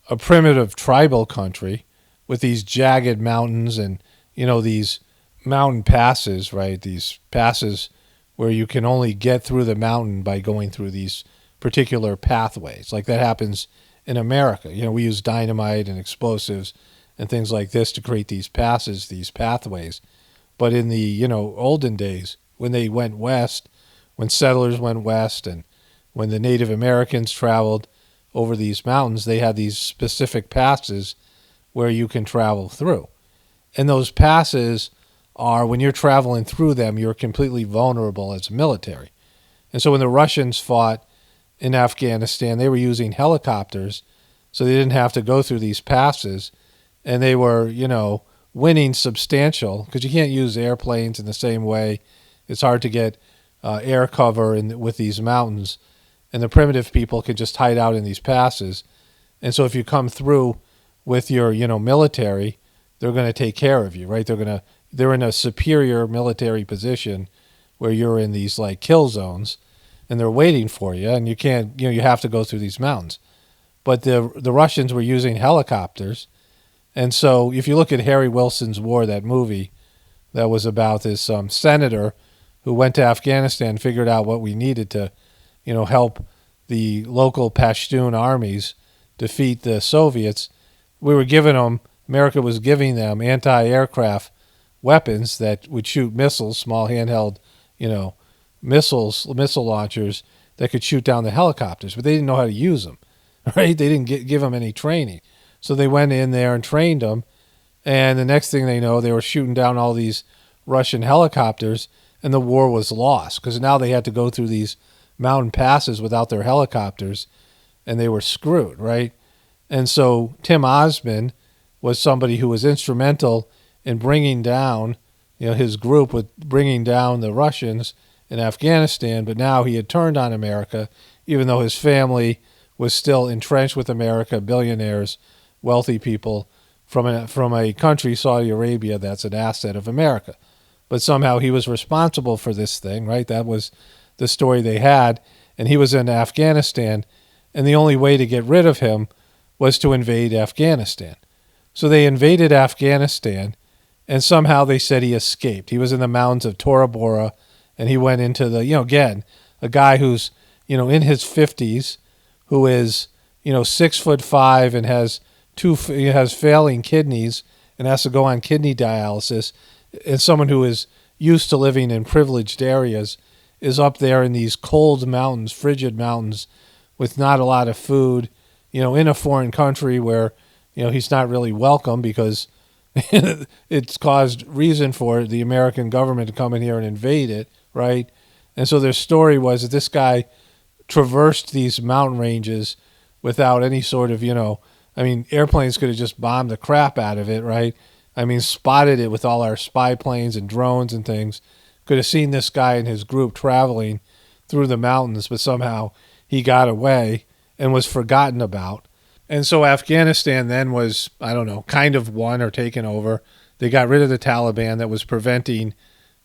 A primitive tribal country with these jagged mountains and, these mountain passes, right? These passes where you can only get through the mountain by going through these particular pathways. Like that happens in America. We use dynamite and explosives and things like this to create these passes, these pathways. But in the, olden days, when they went west, when settlers went west, and when the Native Americans traveled over these mountains, they had these specific passes where you can travel through. And those passes are, when you're traveling through them, you're completely vulnerable as a military. And so when the Russians fought in Afghanistan, they were using helicopters, so they didn't have to go through these passes. And they were, winning substantial, because you can't use airplanes in the same way. It's hard to get air cover with these mountains. And the primitive people can just hide out in these passes. And so if you come through with your, military, they're going to take care of you, right? They're in a superior military position where you're in these like kill zones, and they're waiting for you, and you can't, you have to go through these mountains. But the Russians were using helicopters. And so if you look at Harry Wilson's War, that movie that was about this senator who went to Afghanistan, figured out what we needed to, help the local Pashtun armies defeat the Soviets, America was giving them anti-aircraft weapons that would shoot missiles, small handheld, missile launchers that could shoot down the helicopters, but they didn't know how to use them, right? They didn't give them any training. So they went in there and trained them, and the next thing they know, they were shooting down all these Russian helicopters, and the war was lost, because now they had to go through these mountain passes without their helicopters, and they were screwed, right? And so Tim Osman was somebody who was instrumental in bringing down, his group with bringing down the Russians in Afghanistan, but now he had turned on America, even though his family was still entrenched with America, billionaires, wealthy people from a country, Saudi Arabia, that's an asset of America. But somehow he was responsible for this thing, right? That was the story they had, and he was in Afghanistan, and the only way to get rid of him was to invade Afghanistan. So they invaded Afghanistan, and somehow they said he escaped. He was in the mountains of Tora Bora, and he went into the, again, a guy who's, in his 50s, who is, 6'5" and has failing kidneys and has to go on kidney dialysis, and someone who is used to living in privileged areas is up there in these cold mountains, frigid mountains, with not a lot of food, in a foreign country where, he's not really welcome because it's caused reason for the American government to come in here and invade it, right? And so their story was that this guy traversed these mountain ranges without any sort of, airplanes could have just bombed the crap out of it, right? Spotted it with all our spy planes and drones and things. Could have seen this guy and his group traveling through the mountains, but somehow he got away and was forgotten about. And so Afghanistan then was, kind of won or taken over. They got rid of the Taliban that was preventing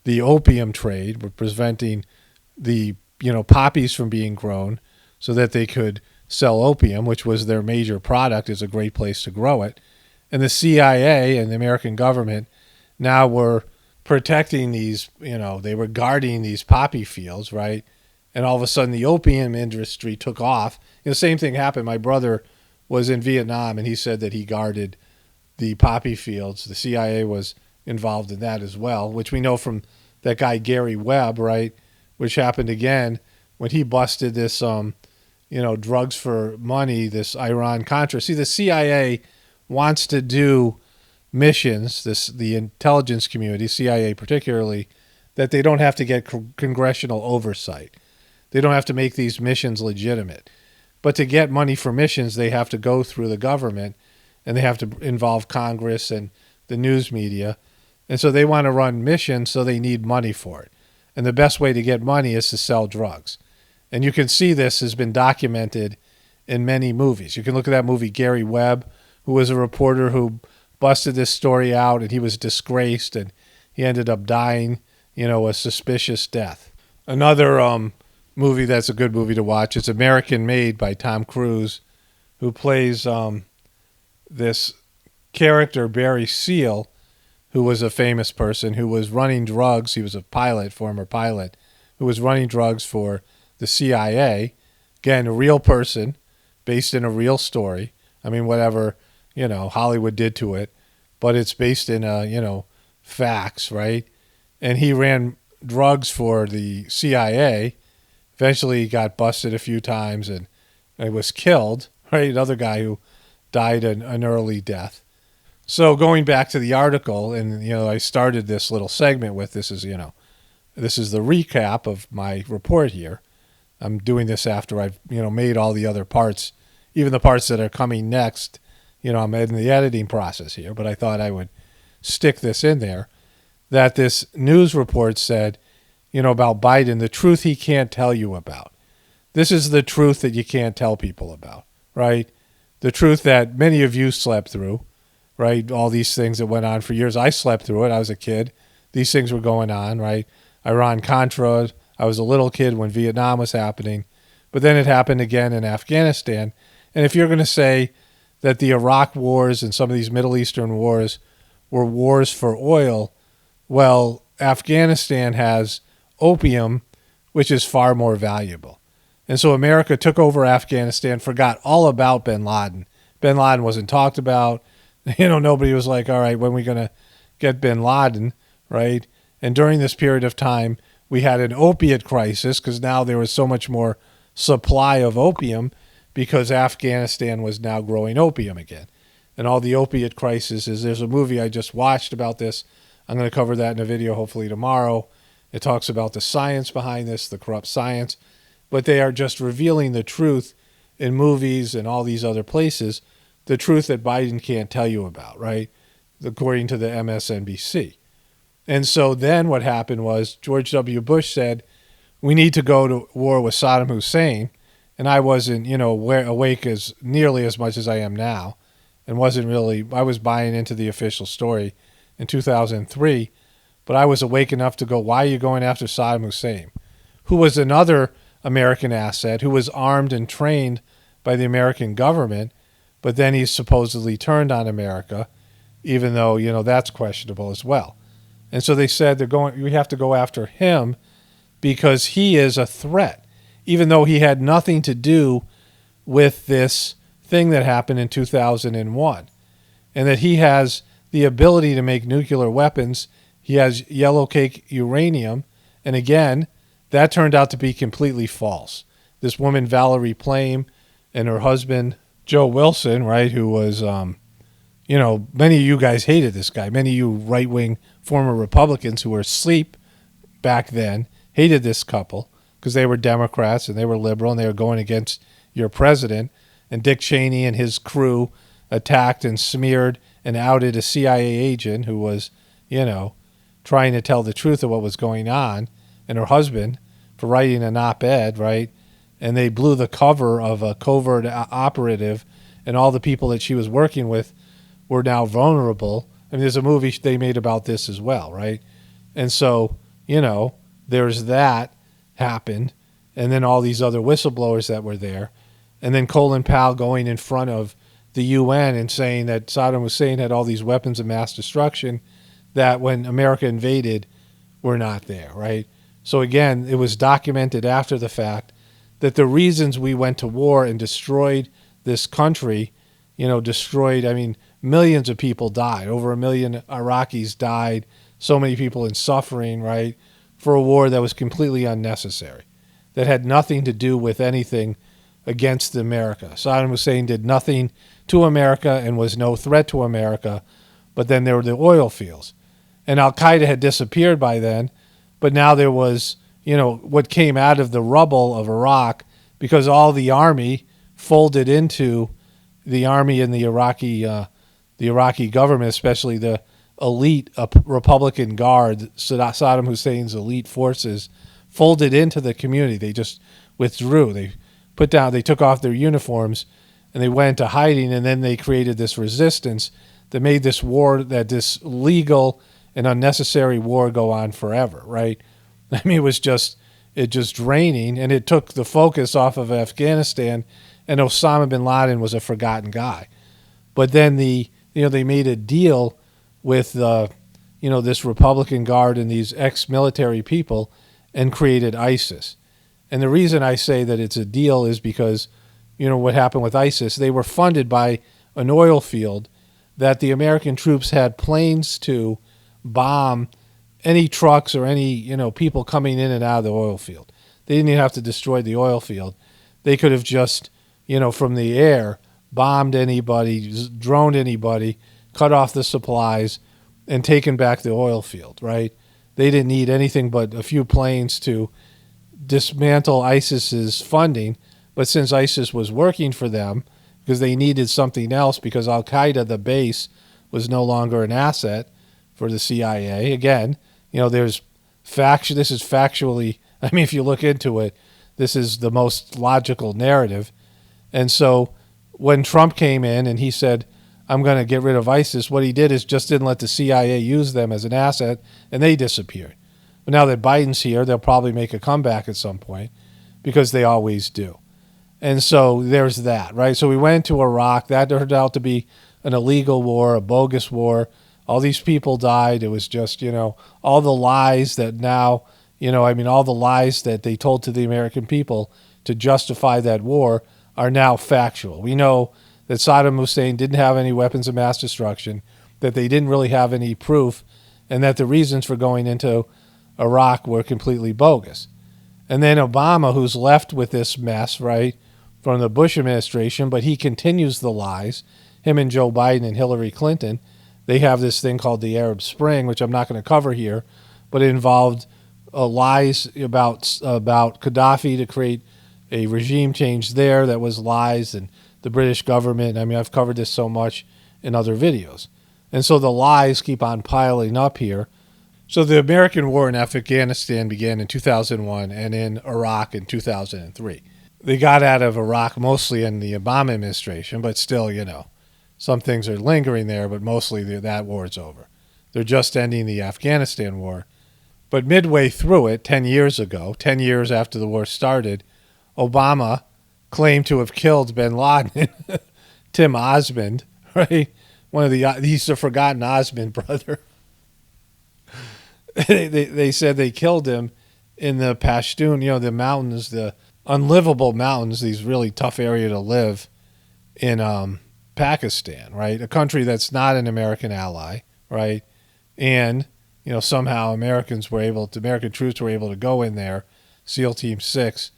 the opium trade, were preventing the, poppies from being grown so that they could sell opium, which was their major product, is a great place to grow it. And the CIA and the American government now were protecting these, they were guarding these poppy fields, right? And all of a sudden the opium industry took off. The same thing happened. My brother was in Vietnam, and he said that he guarded the poppy fields. The CIA was involved in that as well, which we know from that guy Gary Webb, right? Which happened again when he busted this, drugs for money, this Iran-Contra. See, the CIA wants to do missions, the intelligence community, CIA particularly, that they don't have to get congressional oversight. They don't have to make these missions legitimate. But to get money for missions, they have to go through the government, and they have to involve Congress and the news media. And so they want to run missions, so they need money for it. And the best way to get money is to sell drugs. And you can see this has been documented in many movies. You can look at that movie, Gary Webb, who was a reporter who busted this story out, and he was disgraced, and he ended up dying, a suspicious death. Another movie that's a good movie to watch is American Made by Tom Cruise, who plays this character, Barry Seal, who was a famous person who was running drugs. He was a former pilot, who was running drugs for the CIA. Again, a real person based in a real story. I mean, whatever, Hollywood did to it, but it's based in, facts, right? And he ran drugs for the CIA. Eventually he got busted a few times and was killed, right? Another guy who died an early death. So going back to the article, and, I started this little segment with this is the recap of my report here. I'm doing this after I've, made all the other parts, even the parts that are coming next. I'm in the editing process here, but I thought I would stick this in there, that this news report said, about Biden, the truth he can't tell you about. This is the truth that you can't tell people about, right? The truth that many of you slept through, right? All these things that went on for years. I slept through it. I was a kid. These things were going on, right? Iran-Contra. I was a little kid when Vietnam was happening. But then it happened again in Afghanistan. And if you're going to say that the Iraq wars and some of these Middle Eastern wars were wars for oil, well, Afghanistan has opium, which is far more valuable. And so America took over Afghanistan, forgot all about bin Laden. Bin Laden wasn't talked about. Nobody was like, all right, when are we going to get bin Laden, right? And during this period of time, we had an opiate crisis because now there was so much more supply of opium because Afghanistan was now growing opium again. And all the opiate crisis is, there's a movie I just watched about this. I'm going to cover that in a video hopefully tomorrow. It talks about the science behind this, the corrupt science. But they are just revealing the truth in movies and all these other places, the truth that Biden can't tell you about, right? According to the MSNBC. And so then what happened was George W. Bush said, we need to go to war with Saddam Hussein. And I wasn't, awake as nearly as much as I am now. And I was buying into the official story in 2003. But I was awake enough to go, why are you going after Saddam Hussein? Who was another American asset, who was armed and trained by the American government, but then he's supposedly turned on America, even though, that's questionable as well. And so they said we have to go after him because he is a threat, even though he had nothing to do with this thing that happened in 2001, and that he has the ability to make nuclear weapons. He has yellow cake uranium. And again, that turned out to be completely false. This woman, Valerie Plame, and her husband, Joe Wilson, right, who was, many of you guys hated this guy. Many of you right-wing former Republicans who were asleep back then hated this couple because they were Democrats and they were liberal and they were going against your president. And Dick Cheney and his crew attacked and smeared and outed a CIA agent who was, trying to tell the truth of what was going on, and her husband for writing an op-ed, right? And they blew the cover of a covert operative, and all the people that she was working with were now vulnerable. I mean, there's a movie they made about this as well, right? And so, there's that happened, and then all these other whistleblowers that were there. And then Colin Powell going in front of the UN and saying that Saddam Hussein had all these weapons of mass destruction that when America invaded were not there, right? So again, it was documented after the fact that the reasons we went to war and destroyed this country, I mean, millions of people died. Over 1 million Iraqis died. So many people in suffering, right? For a war that was completely unnecessary, that had nothing to do with anything against America. Saddam Hussein did nothing to America and was no threat to America. But then there were the oil fields. And Al-Qaeda had disappeared by then. But now there was, what came out of the rubble of Iraq, because all the army folded into the army and the Iraqi government, especially the elite Republican Guard, Saddam Hussein's elite forces, folded into the community. They just withdrew. They took off their uniforms and they went into hiding, and then they created this resistance that made this legal and unnecessary war go on forever, right? I mean, it just draining, and it took the focus off of Afghanistan, and Osama bin Laden was a forgotten guy. But then they made a deal with this Republican Guard and these ex-military people and created ISIS. And the reason I say that it's a deal is because, what happened with ISIS, they were funded by an oil field that the American troops had planes to bomb any trucks or any, people coming in and out of the oil field. They didn't even have to destroy the oil field. They could have just, from the air, bombed anybody, droned anybody, cut off the supplies, and taken back the oil field, right? They didn't need anything but a few planes to dismantle ISIS's funding. But since ISIS was working for them, because they needed something else, because Al-Qaeda, the base, was no longer an asset for the CIA. Again, this is factually, I mean, if you look into it, this is the most logical narrative. And so when Trump came in and he said, I'm going to get rid of ISIS, what he did is just didn't let the CIA use them as an asset, and they disappeared. But now that Biden's here, they'll probably make a comeback at some point, because they always do. And so there's that, right? So we went to Iraq. That turned out to be an illegal war, a bogus war. All these people died. It was just, all the lies that now, all the lies that they told to the American people to justify that war are now factual. We know that Saddam Hussein didn't have any weapons of mass destruction, that they didn't really have any proof, and that the reasons for going into Iraq were completely bogus. And then Obama, who's left with this mess, right, from the Bush administration, but he continues the lies. Him and Joe Biden and Hillary Clinton, they have this thing called the Arab Spring, which I'm not going to cover here, but it involved lies about Gaddafi to create a regime change there that was lies, and the British government. I mean, I've covered this so much in other videos. And so the lies keep on piling up here. So the American war in Afghanistan began in 2001 and in Iraq in 2003. They got out of Iraq mostly in the Obama administration, but still, some things are lingering there, but mostly that war is over. They're just ending the Afghanistan war. But midway through it, 10 years ago, 10 years after the war started, Obama claimed to have killed bin Laden, Tim Osmond, right? He's the forgotten Osmond brother. They said they killed him in the Pashtun, the mountains, the unlivable mountains, these really tough area to live in Pakistan, right? A country that's not an American ally, right? And, somehow American troops were able to go in there, SEAL Team 6,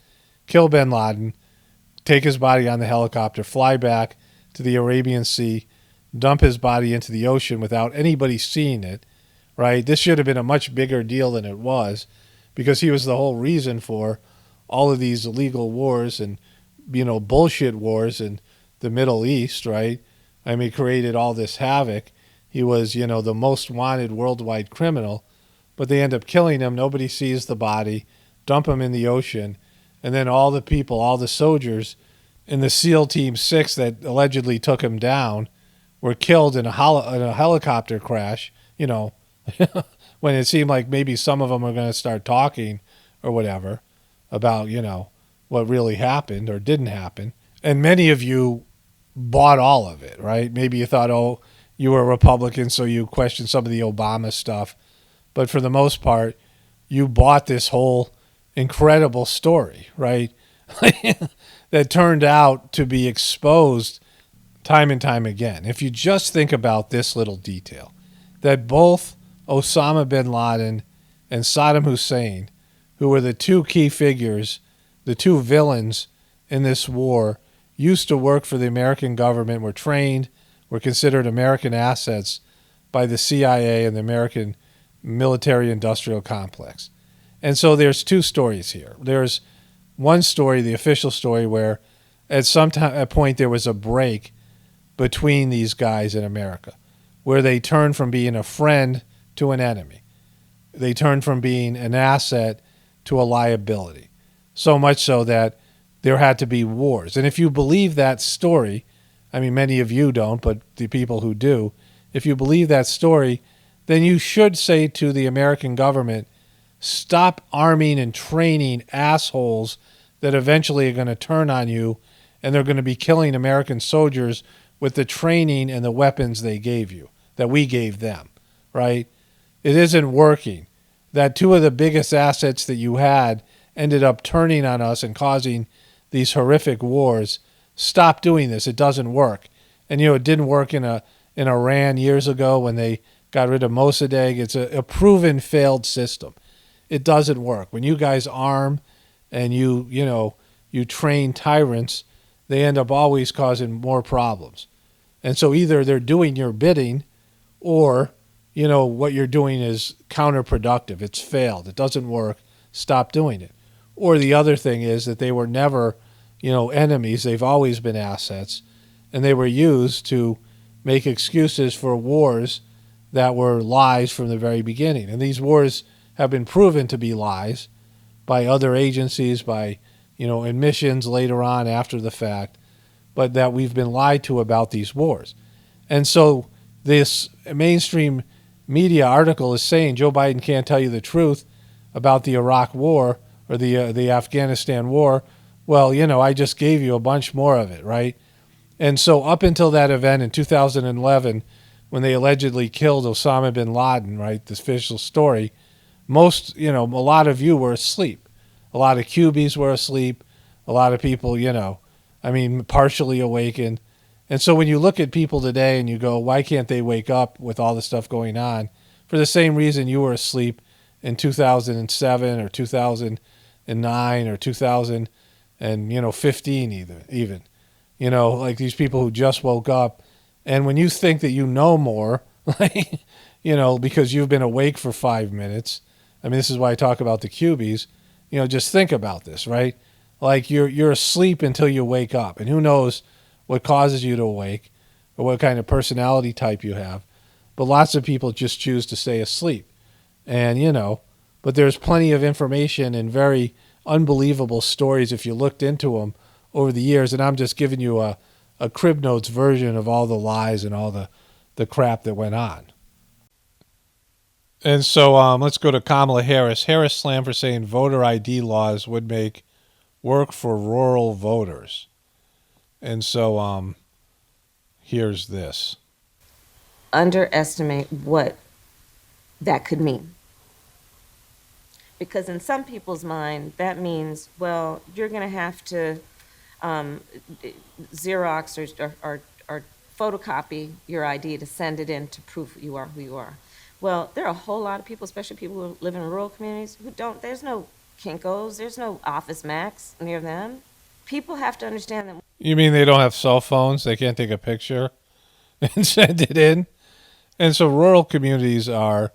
kill bin Laden, take his body on the helicopter, fly back to the Arabian Sea, dump his body into the ocean without anybody seeing it, right? This should have been a much bigger deal than it was, because he was the whole reason for all of these illegal wars and, bullshit wars in the Middle East, right? I mean, created all this havoc. He was, the most wanted worldwide criminal, but they end up killing him. Nobody sees the body, dump him in the ocean, and then all the people, all the soldiers in the SEAL Team 6 that allegedly took him down were killed in a helicopter crash, when it seemed like maybe some of them were going to start talking or whatever about, what really happened or didn't happen. And many of you bought all of it, right? Maybe you thought, oh, you were a Republican, so you questioned some of the Obama stuff. But for the most part, you bought this whole incredible story, right? That turned out to be exposed time and time again. If you just think about this little detail, that both Osama bin Laden and Saddam Hussein, who were the two key figures, the two villains in this war, used to work for the American government, were trained, were considered American assets by the CIA and the American military-industrial complex. And so there's two stories here. There's one story, the official story, where at some point there was a break between these guys in America, where they turned from being a friend to an enemy. They turned from being an asset to a liability, so much so that there had to be wars. And if you believe that story, I mean, many of you don't, but the people who do, if you believe that story, then you should say to the American government, stop arming and training assholes that eventually are going to turn on you, and they're going to be killing American soldiers with the training and the weapons they gave you, that we gave them, right? It isn't working. That two of the biggest assets that you had ended up turning on us and causing these horrific wars. Stop doing this. It doesn't work. And, you know, it didn't work in Iran years ago when they got rid of Mossadegh. It's a proven failed system. It doesn't work. When you guys arm and you train tyrants, they end up always causing more problems. And so either they're doing your bidding or, you know, what you're doing is counterproductive. It's failed. It doesn't work. Stop doing it. Or the other thing is that they were never, you know, enemies. They've always been assets, and they were used to make excuses for wars that were lies from the very beginning. And these wars have been proven to be lies by other agencies, by, you know, admissions later on after the fact, but that we've been lied to about these wars. And so this mainstream media article is saying Joe Biden can't tell you the truth about the Iraq war or the Afghanistan war. Well, you know, I just gave you a bunch more of it, right? And so up until that event in 2011, when they allegedly killed Osama bin Laden, right, this official story, most, you know, a lot of you were asleep. A lot of Cubies were asleep. A lot of people, you know, I mean, partially awakened. And so when you look at people today and you go, why can't they wake up with all the stuff going on? For the same reason you were asleep in 2007 or 2009 or 2015 even. You know, like these people who just woke up. And when you think that you know more, like, you know, because you've been awake for 5 minutes, I mean, this is why I talk about the Cubies, you know, just think about this, right? Like you're asleep until you wake up, and who knows what causes you to awake or what kind of personality type you have. But lots of people just choose to stay asleep. And, you know, but there's plenty of information and very unbelievable stories if you looked into them over the years. And I'm just giving you a Crib Notes version of all the lies and all the crap that went on. And so let's go to Kamala Harris. Harris slammed for saying voter ID laws would make work for rural voters. And so here's this. Underestimate what that could mean. Because in some people's mind, that means, well, you're going to have to Xerox or photocopy your ID to send it in to prove you are who you are. Well, there are a whole lot of people, especially people who live in rural communities, who don't, there's no Kinko's, there's no Office Max near them. People have to understand that. You mean they don't have cell phones? They can't take a picture and send it in? And so rural communities are,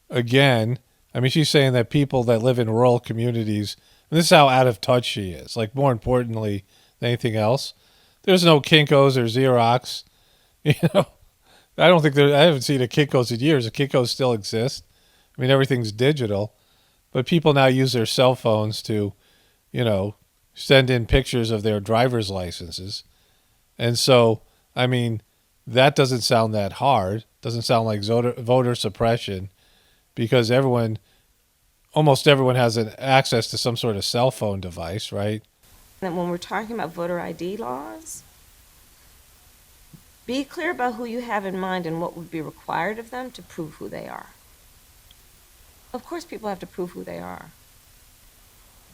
again, I mean, she's saying that people that live in rural communities, and this is how out of touch she is, like more importantly than anything else, there's no Kinko's or Xerox. You know, I don't think I haven't seen a Kinko's in years. A Kinko's still exists. I mean, everything's digital, but people now use their cell phones to, you know, send in pictures of their driver's licenses. And so, I mean, that doesn't sound that hard. Doesn't sound like voter suppression, because almost everyone has an access to some sort of cell phone device, right? that when we're talking about voter ID laws, be clear about who you have in mind and what would be required of them to prove who they are. Of course, people have to prove who they are,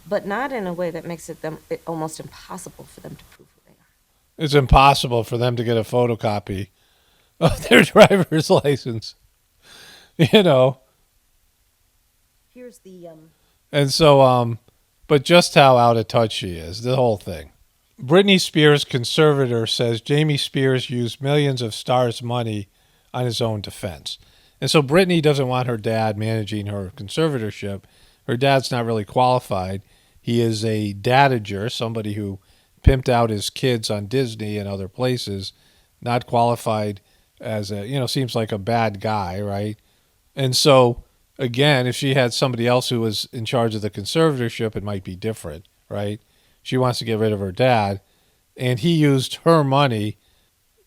but not in a way that makes it almost impossible for them to prove who they are. It's impossible for them to get a photocopy of their driver's license. You know. Here's the And so, but just how out of touch she is, the whole thing. Britney Spears' conservator says Jamie Spears used millions of Starr's money on his own defense. And so Britney doesn't want her dad managing her conservatorship. Her dad's not really qualified. He is a dadager, somebody who pimped out his kids on Disney and other places, not qualified as a, seems like a bad guy, right? And so, again, if she had somebody else who was in charge of the conservatorship, it might be different, right? She wants to get rid of her dad, and he used her money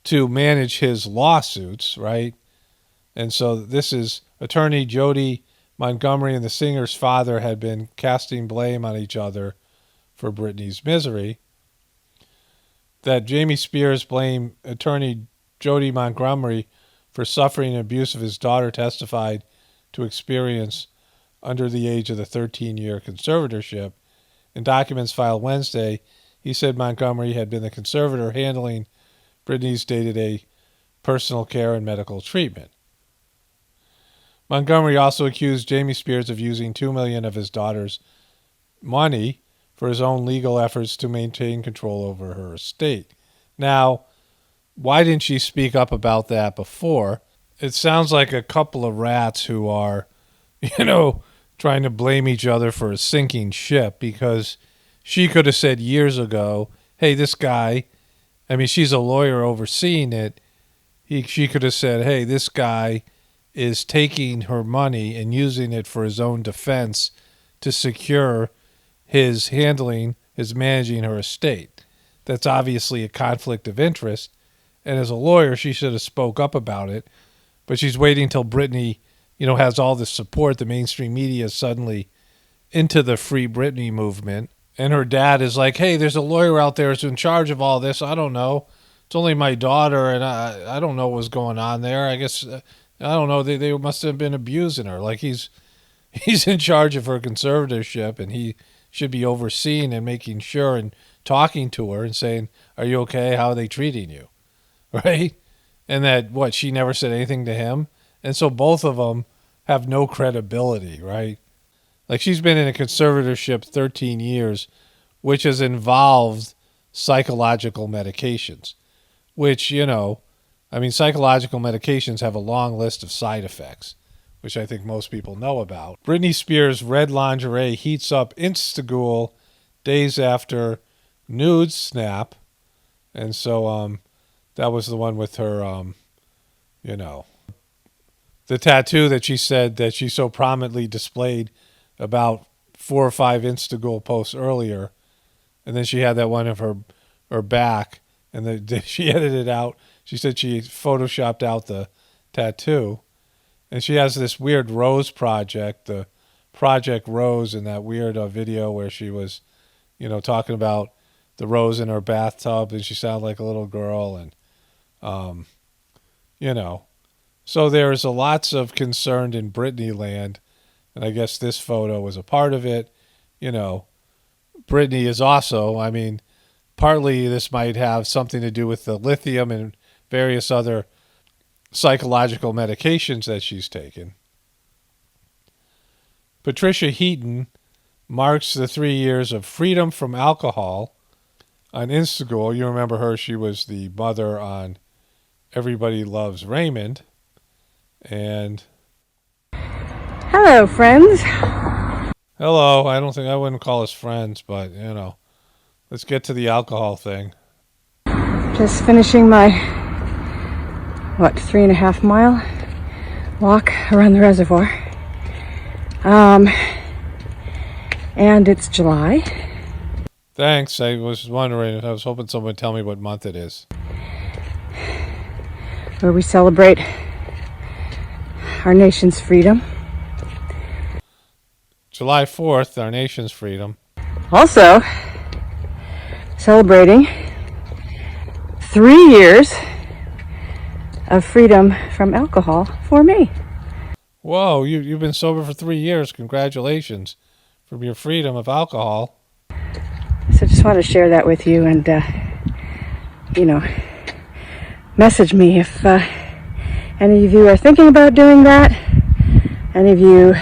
to manage his lawsuits, right? And so this is attorney Jody Montgomery and the singer's father had been casting blame on each other for Britney's misery. That Jamie Spears blamed attorney Jody Montgomery for suffering and abuse of his daughter testified to experience under the age of the 13-year conservatorship. In documents filed Wednesday, he said Montgomery had been the conservator handling Britney's day-to-day personal care and medical treatment. Montgomery also accused Jamie Spears of using $2 million of his daughter's money for his own legal efforts to maintain control over her estate. Now, why didn't she speak up about that before? It sounds like a couple of rats who are, trying to blame each other for a sinking ship, because she could have said years ago, hey, this guy, she's a lawyer overseeing it. She could have said, hey, this guy is taking her money and using it for his own defense to secure his managing her estate. That's obviously a conflict of interest. And as a lawyer, she should have spoke up about it. But she's waiting till Britney, has all this support. The mainstream media is suddenly into the Free Britney movement. And her dad is like, hey, there's a lawyer out there who's in charge of all this. I don't know. It's only my daughter, and I don't know what's going on there. I guess, I don't know. They must have been abusing her. Like he's in charge of her conservatorship, and he should be overseeing and making sure and talking to her and saying, are you okay? How are they treating you? Right? And that, she never said anything to him. And so both of them have no credibility, right? Like she's been in a conservatorship 13 years, which has involved psychological medications, which, psychological medications have a long list of side effects, which I think most people know about. Britney Spears' red lingerie heats up Instagool days after nude snap. And so, that was the one with her, the tattoo that she said that she so prominently displayed about 4 or 5 Instagool posts earlier. And then she had that one of her back, and she edited out. She said she photoshopped out the tattoo. And she has this weird rose project, the Project Rose, in that weird video where she was, talking about the rose in her bathtub, and she sounded like a little girl, and so there's lots of concern in Britney land, and I guess this photo was a part of it. Britney is also, partly this might have something to do with the lithium and various other psychological medications that she's taken. Patricia Heaton marks the 3 years of freedom from alcohol on Instagram. You remember her, she was the mother on Everybody Loves Raymond. And hello, friends. Hello. I wouldn't call us friends, but let's get to the alcohol thing. Just finishing my 3.5 mile walk around the reservoir. And it's July. Thanks. I was wondering, I was hoping someone would tell me what month it is. Where we celebrate our nation's freedom. July 4th, our nation's freedom. Also, celebrating 3 years of freedom from alcohol for me. Whoa, you've been sober for 3 years. Congratulations from your freedom of alcohol. So just want to share that with you and, message me if any of you are thinking about doing that. Any of you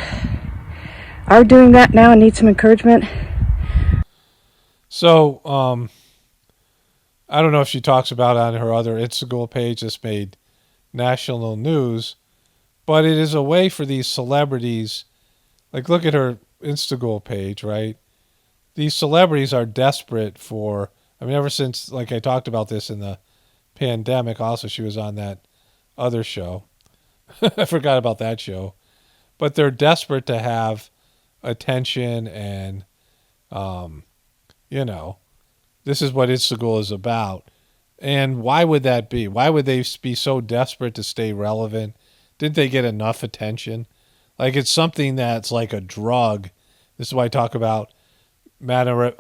are doing that now and need some encouragement. So, I don't know if she talks about it on her other Instagram page. This made national news, but it is a way for these celebrities, like look at her Instagram page, right? These celebrities are desperate for, ever since, like I talked about this in the pandemic, also she was on that other show. I forgot about that show. But they're desperate to have attention and, this is what Instagram is about. And why would that be? Why would they be so desperate to stay relevant? Didn't they get enough attention? Like it's something that's like a drug. This is why I talk about Madam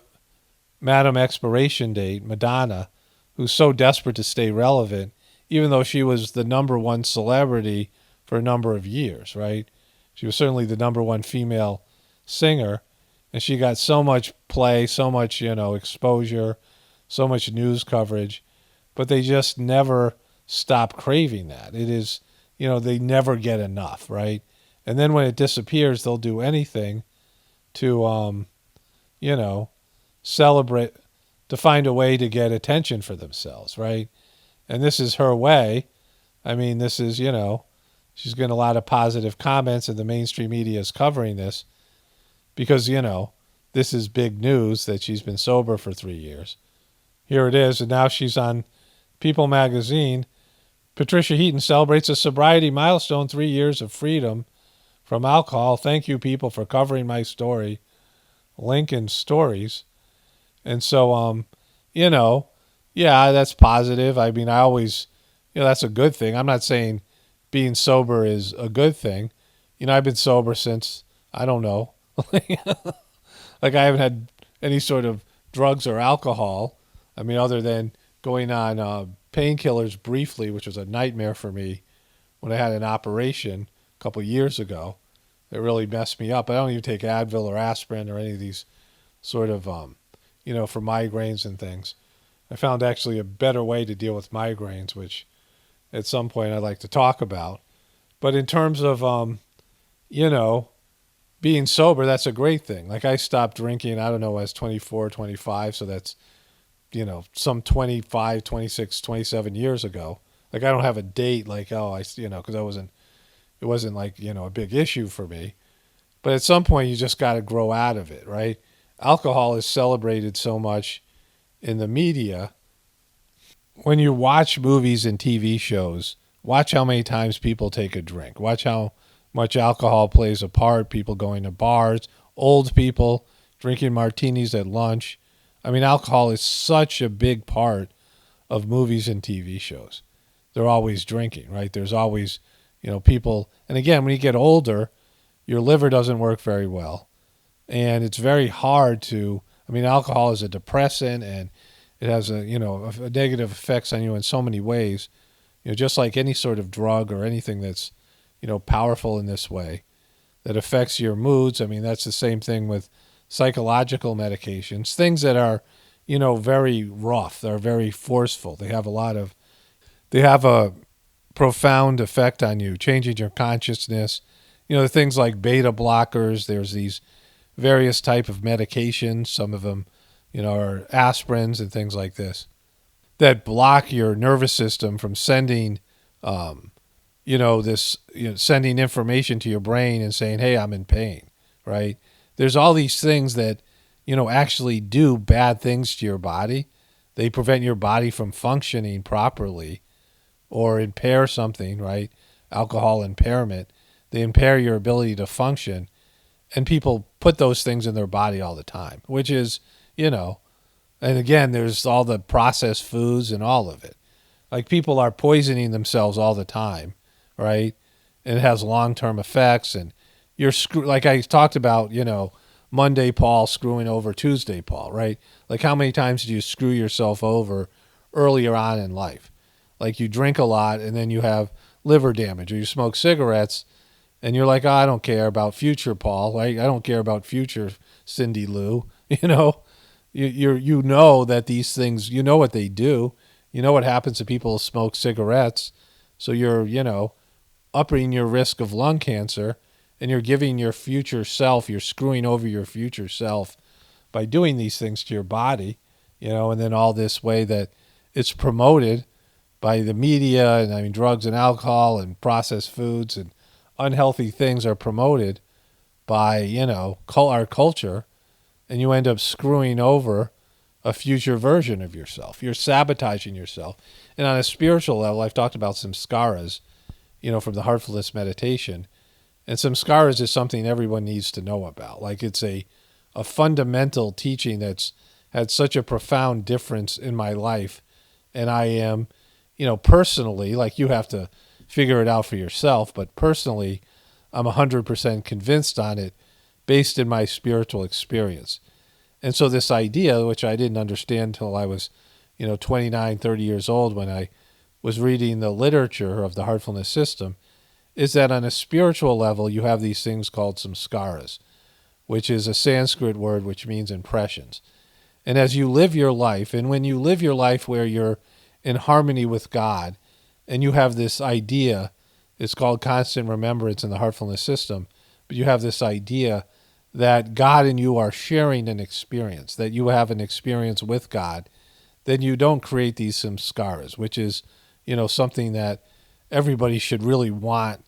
Expiration Date, Madonna, who's so desperate to stay relevant, even though she was the number one celebrity for a number of years, right? She was certainly the number one female singer, and she got so much play, so much, exposure, so much news coverage, but they just never stop craving that. It is, they never get enough, right? And then when it disappears, they'll do anything to, celebrate, to find a way to get attention for themselves, right? And this is her way. This is, she's getting a lot of positive comments, and the mainstream media is covering this because, this is big news that she's been sober for 3 years. Here it is, and now she's on People magazine. Patricia Heaton celebrates a sobriety milestone, 3 years of freedom from alcohol. Thank you, people, for covering my story. Lincoln Stories. And so, yeah, that's positive. I always, that's a good thing. I'm not saying being sober is a good thing. I've been sober since, I don't know, like I haven't had any sort of drugs or alcohol. Other than going on painkillers briefly, which was a nightmare for me when I had an operation a couple years ago. It really messed me up. I don't even take Advil or aspirin or any of these sort of, for migraines and things. I found actually a better way to deal with migraines, which at some point I'd like to talk about. But in terms of, being sober, that's a great thing. Like I stopped drinking, I don't know, I was 24, 25, so that's, some 25, 26, 27 years ago. Like I don't have a date like, because it wasn't like, a big issue for me. But at some point you just got to grow out of it, right? Alcohol is celebrated so much in the media. When you watch movies and TV shows, watch how many times people take a drink. Watch how much alcohol plays a part, people going to bars, old people drinking martinis at lunch. Alcohol is such a big part of movies and TV shows. They're always drinking, right? There's always, people. And again, when you get older, your liver doesn't work very well. And it's very hard to, alcohol is a depressant and it has a negative effects on you in so many ways, just like any sort of drug or anything that's, powerful in this way that affects your moods. That's the same thing with psychological medications, things that are, very rough. They're very forceful. They have a profound effect on you, changing your consciousness. Things like beta blockers. There's these various type of medications. Some of them, are aspirins and things like this that block your nervous system from sending, sending information to your brain and saying, hey, I'm in pain, right? There's all these things that, actually do bad things to your body. They prevent your body from functioning properly or impair something, right? Alcohol impairment. They impair your ability to function. And people put those things in their body all the time, which is, and again, there's all the processed foods and all of it. Like people are poisoning themselves all the time, right? And it has long-term effects. And you're like I talked about, Monday Paul screwing over Tuesday Paul, right? Like how many times do you screw yourself over earlier on in life? Like you drink a lot and then you have liver damage, or you smoke cigarettes and you're like, oh, I don't care about future Paul. Like, I don't care about future Cindy Lou. You know, you know that these things, you know what they do. You know what happens to people who smoke cigarettes. So you're, you know, upping your risk of lung cancer, and you're giving your future self, you're screwing over your future self by doing these things to your body, you know, and then all this way that it's promoted by the media, and I mean drugs and alcohol and processed foods and unhealthy things are promoted by, you know, our culture, and you end up screwing over a future version of yourself. You're sabotaging yourself. And on a spiritual level, I've talked about samskaras, you know, from the Heartfulness meditation. And samskaras is something everyone needs to know about. Like it's a fundamental teaching that's had such a profound difference in my life. And I am, you know, personally, like you have to figure it out for yourself, but personally, I'm 100% convinced on it based in my spiritual experience. And so this idea, which I didn't understand until I was, you know, 29, 30 years old when I was reading the literature of the Heartfulness system, is that on a spiritual level, you have these things called samskaras, which is a Sanskrit word which means impressions. And as you live your life, and when you live your life where you're in harmony with God, and you have this idea, it's called constant remembrance in the Heartfulness system, but you have this idea that God and you are sharing an experience, that you have an experience with God, then you don't create these samskaras, which is, you know, something that everybody should really want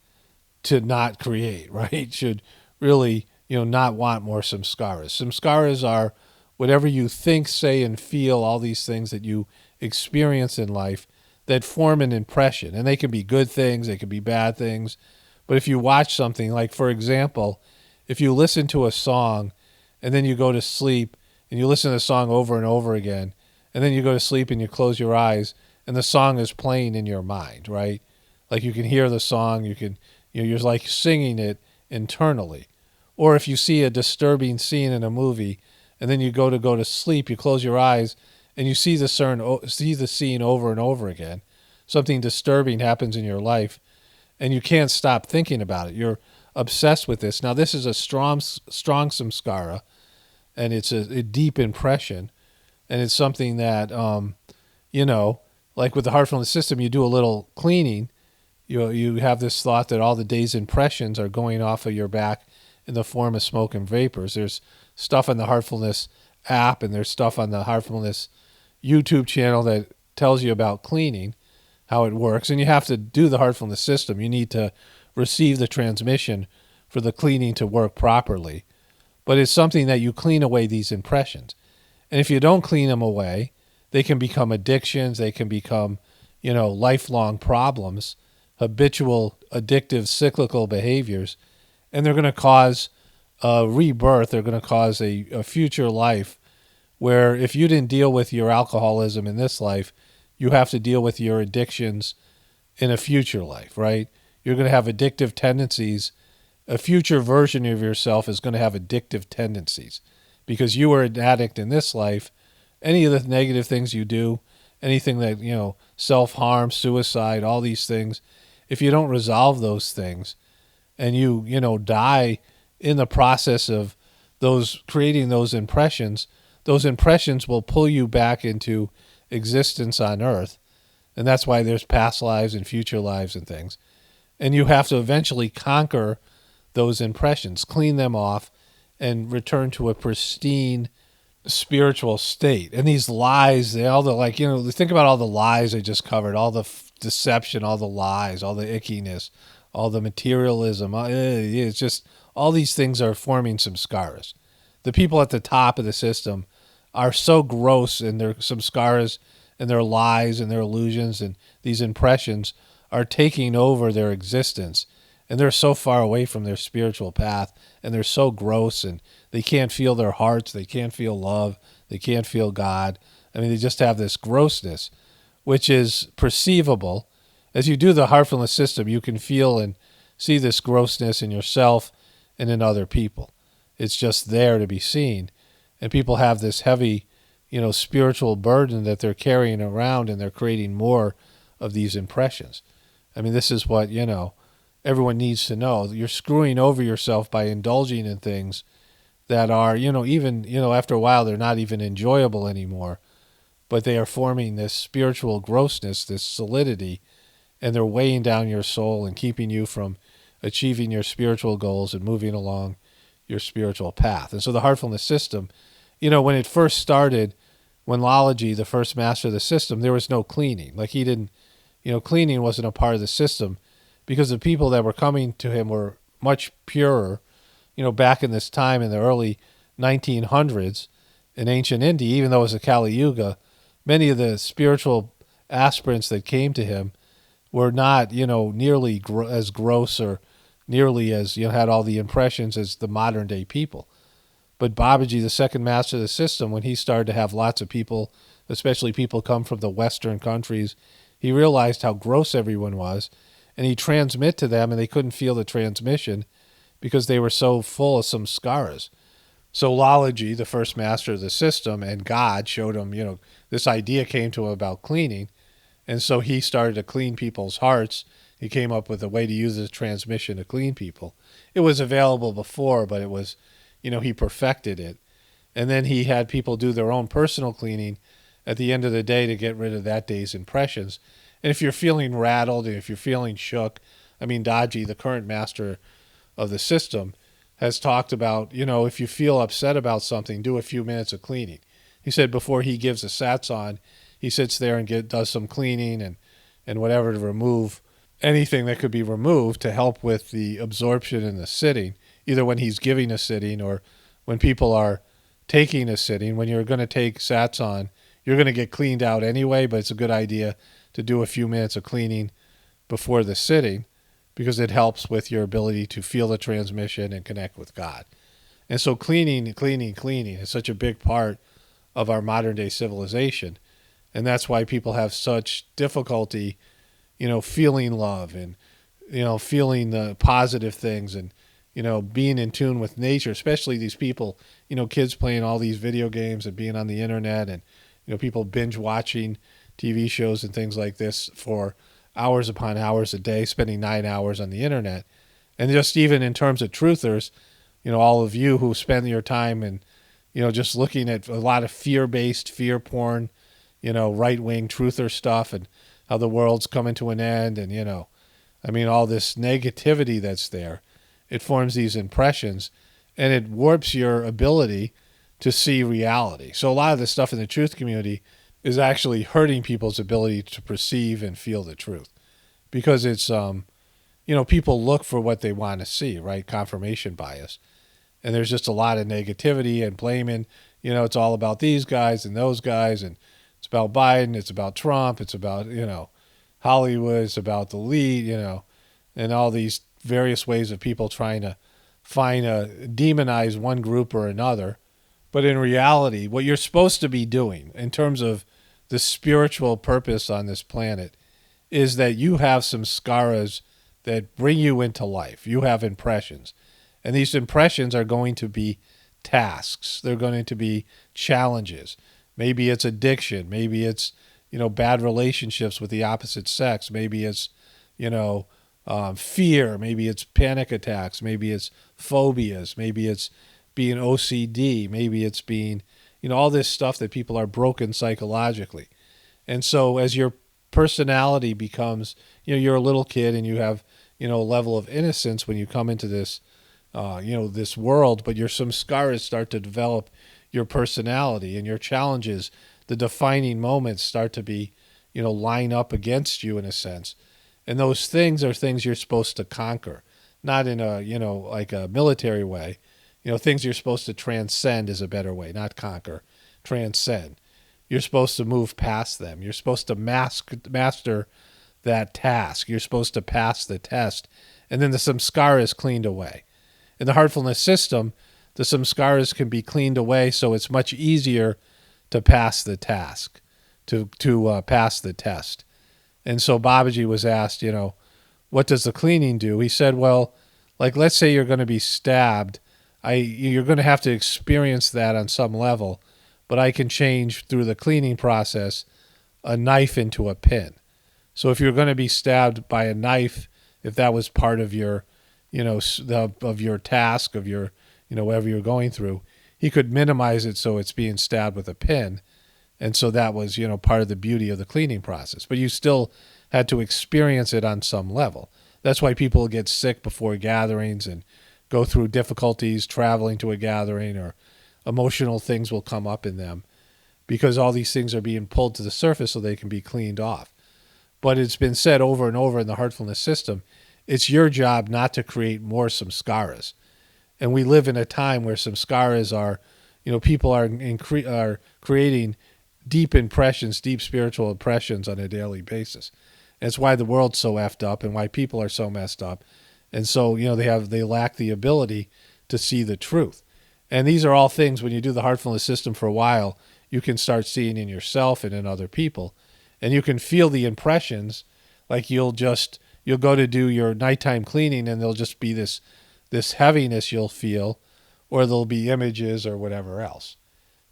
to not create, right? Should really, you know, not want more samskaras. Samskaras are whatever you think, say, and feel, all these things that you experience in life that form an impression. And they can be good things, they can be bad things. But if you watch something, like, for example, if you listen to a song and then you go to sleep and you listen to the song over and over again, and then you go to sleep and you close your eyes and the song is playing in your mind, right? Like you can hear the song, you can, you know, you're like singing it internally. Or if you see a disturbing scene in a movie and then you go to sleep, you close your eyes and you see the scene over and over again, something disturbing happens in your life and you can't stop thinking about it. You're obsessed with this. Now, this is a strong samskara, and it's a deep impression, and it's something that, you know, like with the Heartfulness system, you do a little cleaning. You have this thought that all the day's impressions are going off of your back in the form of smoke and vapors. There's stuff on the Heartfulness app, and there's stuff on the Heartfulness YouTube channel that tells you about cleaning, how it works, and you have to do the Heartfulness system. You need to receive the transmission for the cleaning to work properly. But it's something that you clean away these impressions. And if you don't clean them away, they can become addictions, they can become, you know, lifelong problems, habitual, addictive, cyclical behaviors, and they're going to cause a rebirth, they're going to cause a future life where if you didn't deal with your alcoholism in this life, you have to deal with your addictions in a future life, right? You're going to have addictive tendencies. A future version of yourself is going to have addictive tendencies because you were an addict in this life. Any of the negative things you do, anything that, you know, self-harm, suicide, all these things, if you don't resolve those things and you know, die in the process of those creating those impressions will pull you back into existence on earth. And that's why there's past lives and future lives and things. And you have to eventually conquer those impressions, clean them off, and return to a pristine spiritual state. And these lies, they all the, like, you know, think about all the lies I just covered, all the deception, all the lies, all the ickiness, all the materialism. It's just all these things are forming samskaras. The people at the top of the system are so gross in their samskaras and their lies and their illusions, and these impressions are taking over their existence, and they're so far away from their spiritual path, and they're so gross, and they can't feel their hearts, they can't feel love, they can't feel God. I mean, they just have this grossness, which is perceivable. As you do the Heartfulness system, you can feel and see this grossness in yourself and in other people. It's just there to be seen. And people have this heavy, spiritual burden that they're carrying around, and they're creating more of these impressions. I mean, this is what, everyone needs to know. You're screwing over yourself by indulging in things that are, even, after a while, they're not even enjoyable anymore, but they are forming this spiritual grossness, this solidity, and they're weighing down your soul and keeping you from achieving your spiritual goals and moving along your spiritual path. And so the heartfulness system, when it first started, when Lalaji, the first master of the system, there was no cleaning. Like he didn't, cleaning wasn't a part of the system because the people that were coming to him were much purer. Back in this time in the early 1900s in ancient India, even though it was a Kali Yuga, many of the spiritual aspirants that came to him were not, nearly as gross or nearly as, had all the impressions as the modern day people. But Babaji, the second master of the system, when he started to have lots of people, especially people come from the Western countries, he realized how gross everyone was, and he transmit to them, and they couldn't feel the transmission because they were so full of samskaras. So Lalaji, the first master of the system, and God showed him, this idea came to him about cleaning, and so he started to clean people's hearts. He came up with a way to use the transmission to clean people. It was available before, but it was, he perfected it. And then he had people do their own personal cleaning at the end of the day to get rid of that day's impressions. And if you're feeling rattled and if you're feeling shook, Daji, the current master of the system, has talked about, if you feel upset about something, do a few minutes of cleaning. He said before he gives a satsang, he sits there and does some cleaning and whatever to remove anything that could be removed to help with the absorption in the sitting, either when he's giving a sitting or when people are taking a sitting. When you're going to take satsang, you're going to get cleaned out anyway, but it's a good idea to do a few minutes of cleaning before the sitting because it helps with your ability to feel the transmission and connect with God. And so cleaning is such a big part of our modern day civilization. And that's why people have such difficulty, feeling love and, feeling the positive things and, being in tune with nature, especially these people, kids playing all these video games and being on the internet and, people binge watching TV shows and things like this for hours upon hours a day, spending 9 hours on the internet. And just even in terms of truthers, all of you who spend your time and, just looking at a lot of fear-based, fear porn, right-wing truther stuff and how the world's coming to an end and, all this negativity that's there, it forms these impressions and it warps your ability to see reality. So a lot of the stuff in the truth community is actually hurting people's ability to perceive and feel the truth because it's, people look for what they want to see, right? Confirmation bias. And there's just a lot of negativity and blaming, it's all about these guys and those guys and it's about Biden, it's about Trump, it's about, Hollywood, it's about the lead, and all these various ways of people trying to demonize one group or another. But in reality, what you're supposed to be doing in terms of the spiritual purpose on this planet is that you have some skaras that bring you into life. You have impressions. And these impressions are going to be tasks. They're going to be challenges. Maybe it's addiction. Maybe it's, bad relationships with the opposite sex. Maybe it's, fear. Maybe it's panic attacks. Maybe it's phobias. Maybe it's being OCD. Maybe it's being, all this stuff that people are broken psychologically. And so as your personality becomes, you're a little kid and you have, a level of innocence when you come into this, this world, but your samskaras start to develop your personality and your challenges, the defining moments start to be, line up against you in a sense. And those things are things you're supposed to conquer, not in a, like a military way. Things you're supposed to transcend is a better way, not conquer, transcend. You're supposed to move past them. You're supposed to master that task. You're supposed to pass the test. And then the samskara is cleaned away. In the heartfulness system, the samskaras can be cleaned away so it's much easier to pass the task, to pass the test. And so Babaji was asked, what does the cleaning do? He said, well, like let's say you're going to be stabbed You're going to have to experience that on some level, but I can change through the cleaning process a knife into a pin. So if you're going to be stabbed by a knife, if that was part of your, of your task, of your, whatever you're going through, he could minimize it so it's being stabbed with a pin. And so that was, part of the beauty of the cleaning process. But you still had to experience it on some level. That's why people get sick before gatherings and go through difficulties traveling to a gathering, or emotional things will come up in them because all these things are being pulled to the surface so they can be cleaned off. But it's been said over and over in the heartfulness system, it's your job not to create more samskaras. And we live in a time where samskaras are, people are creating deep impressions, deep spiritual impressions on a daily basis. And it's why the world's so effed up and why people are so messed up. And so, they lack the ability to see the truth. And these are all things, when you do the heartfulness system for a while, you can start seeing in yourself and in other people. And you can feel the impressions, like you'll go to do your nighttime cleaning and there'll just be this heaviness you'll feel, or there'll be images or whatever else.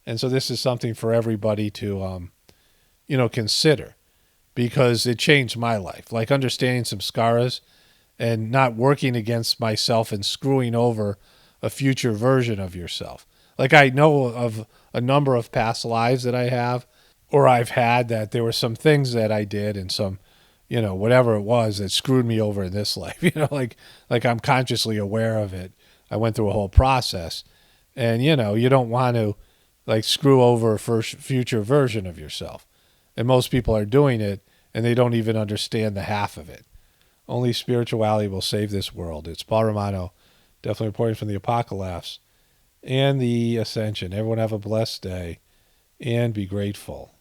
And so this is something for everybody to, consider, because it changed my life. Like understanding samskaras and not working against myself and screwing over a future version of yourself. Like I know of a number of past lives that I have, or I've had, that there were some things that I did and some, whatever it was that screwed me over in this life, like I'm consciously aware of it. I went through a whole process, and, you don't want to like screw over a future version of yourself. And most people are doing it and they don't even understand the half of it. Only spirituality will save this world. It's Paul Romano, definitely reporting from the Apocalypse and the Ascension. Everyone have a blessed day and be grateful.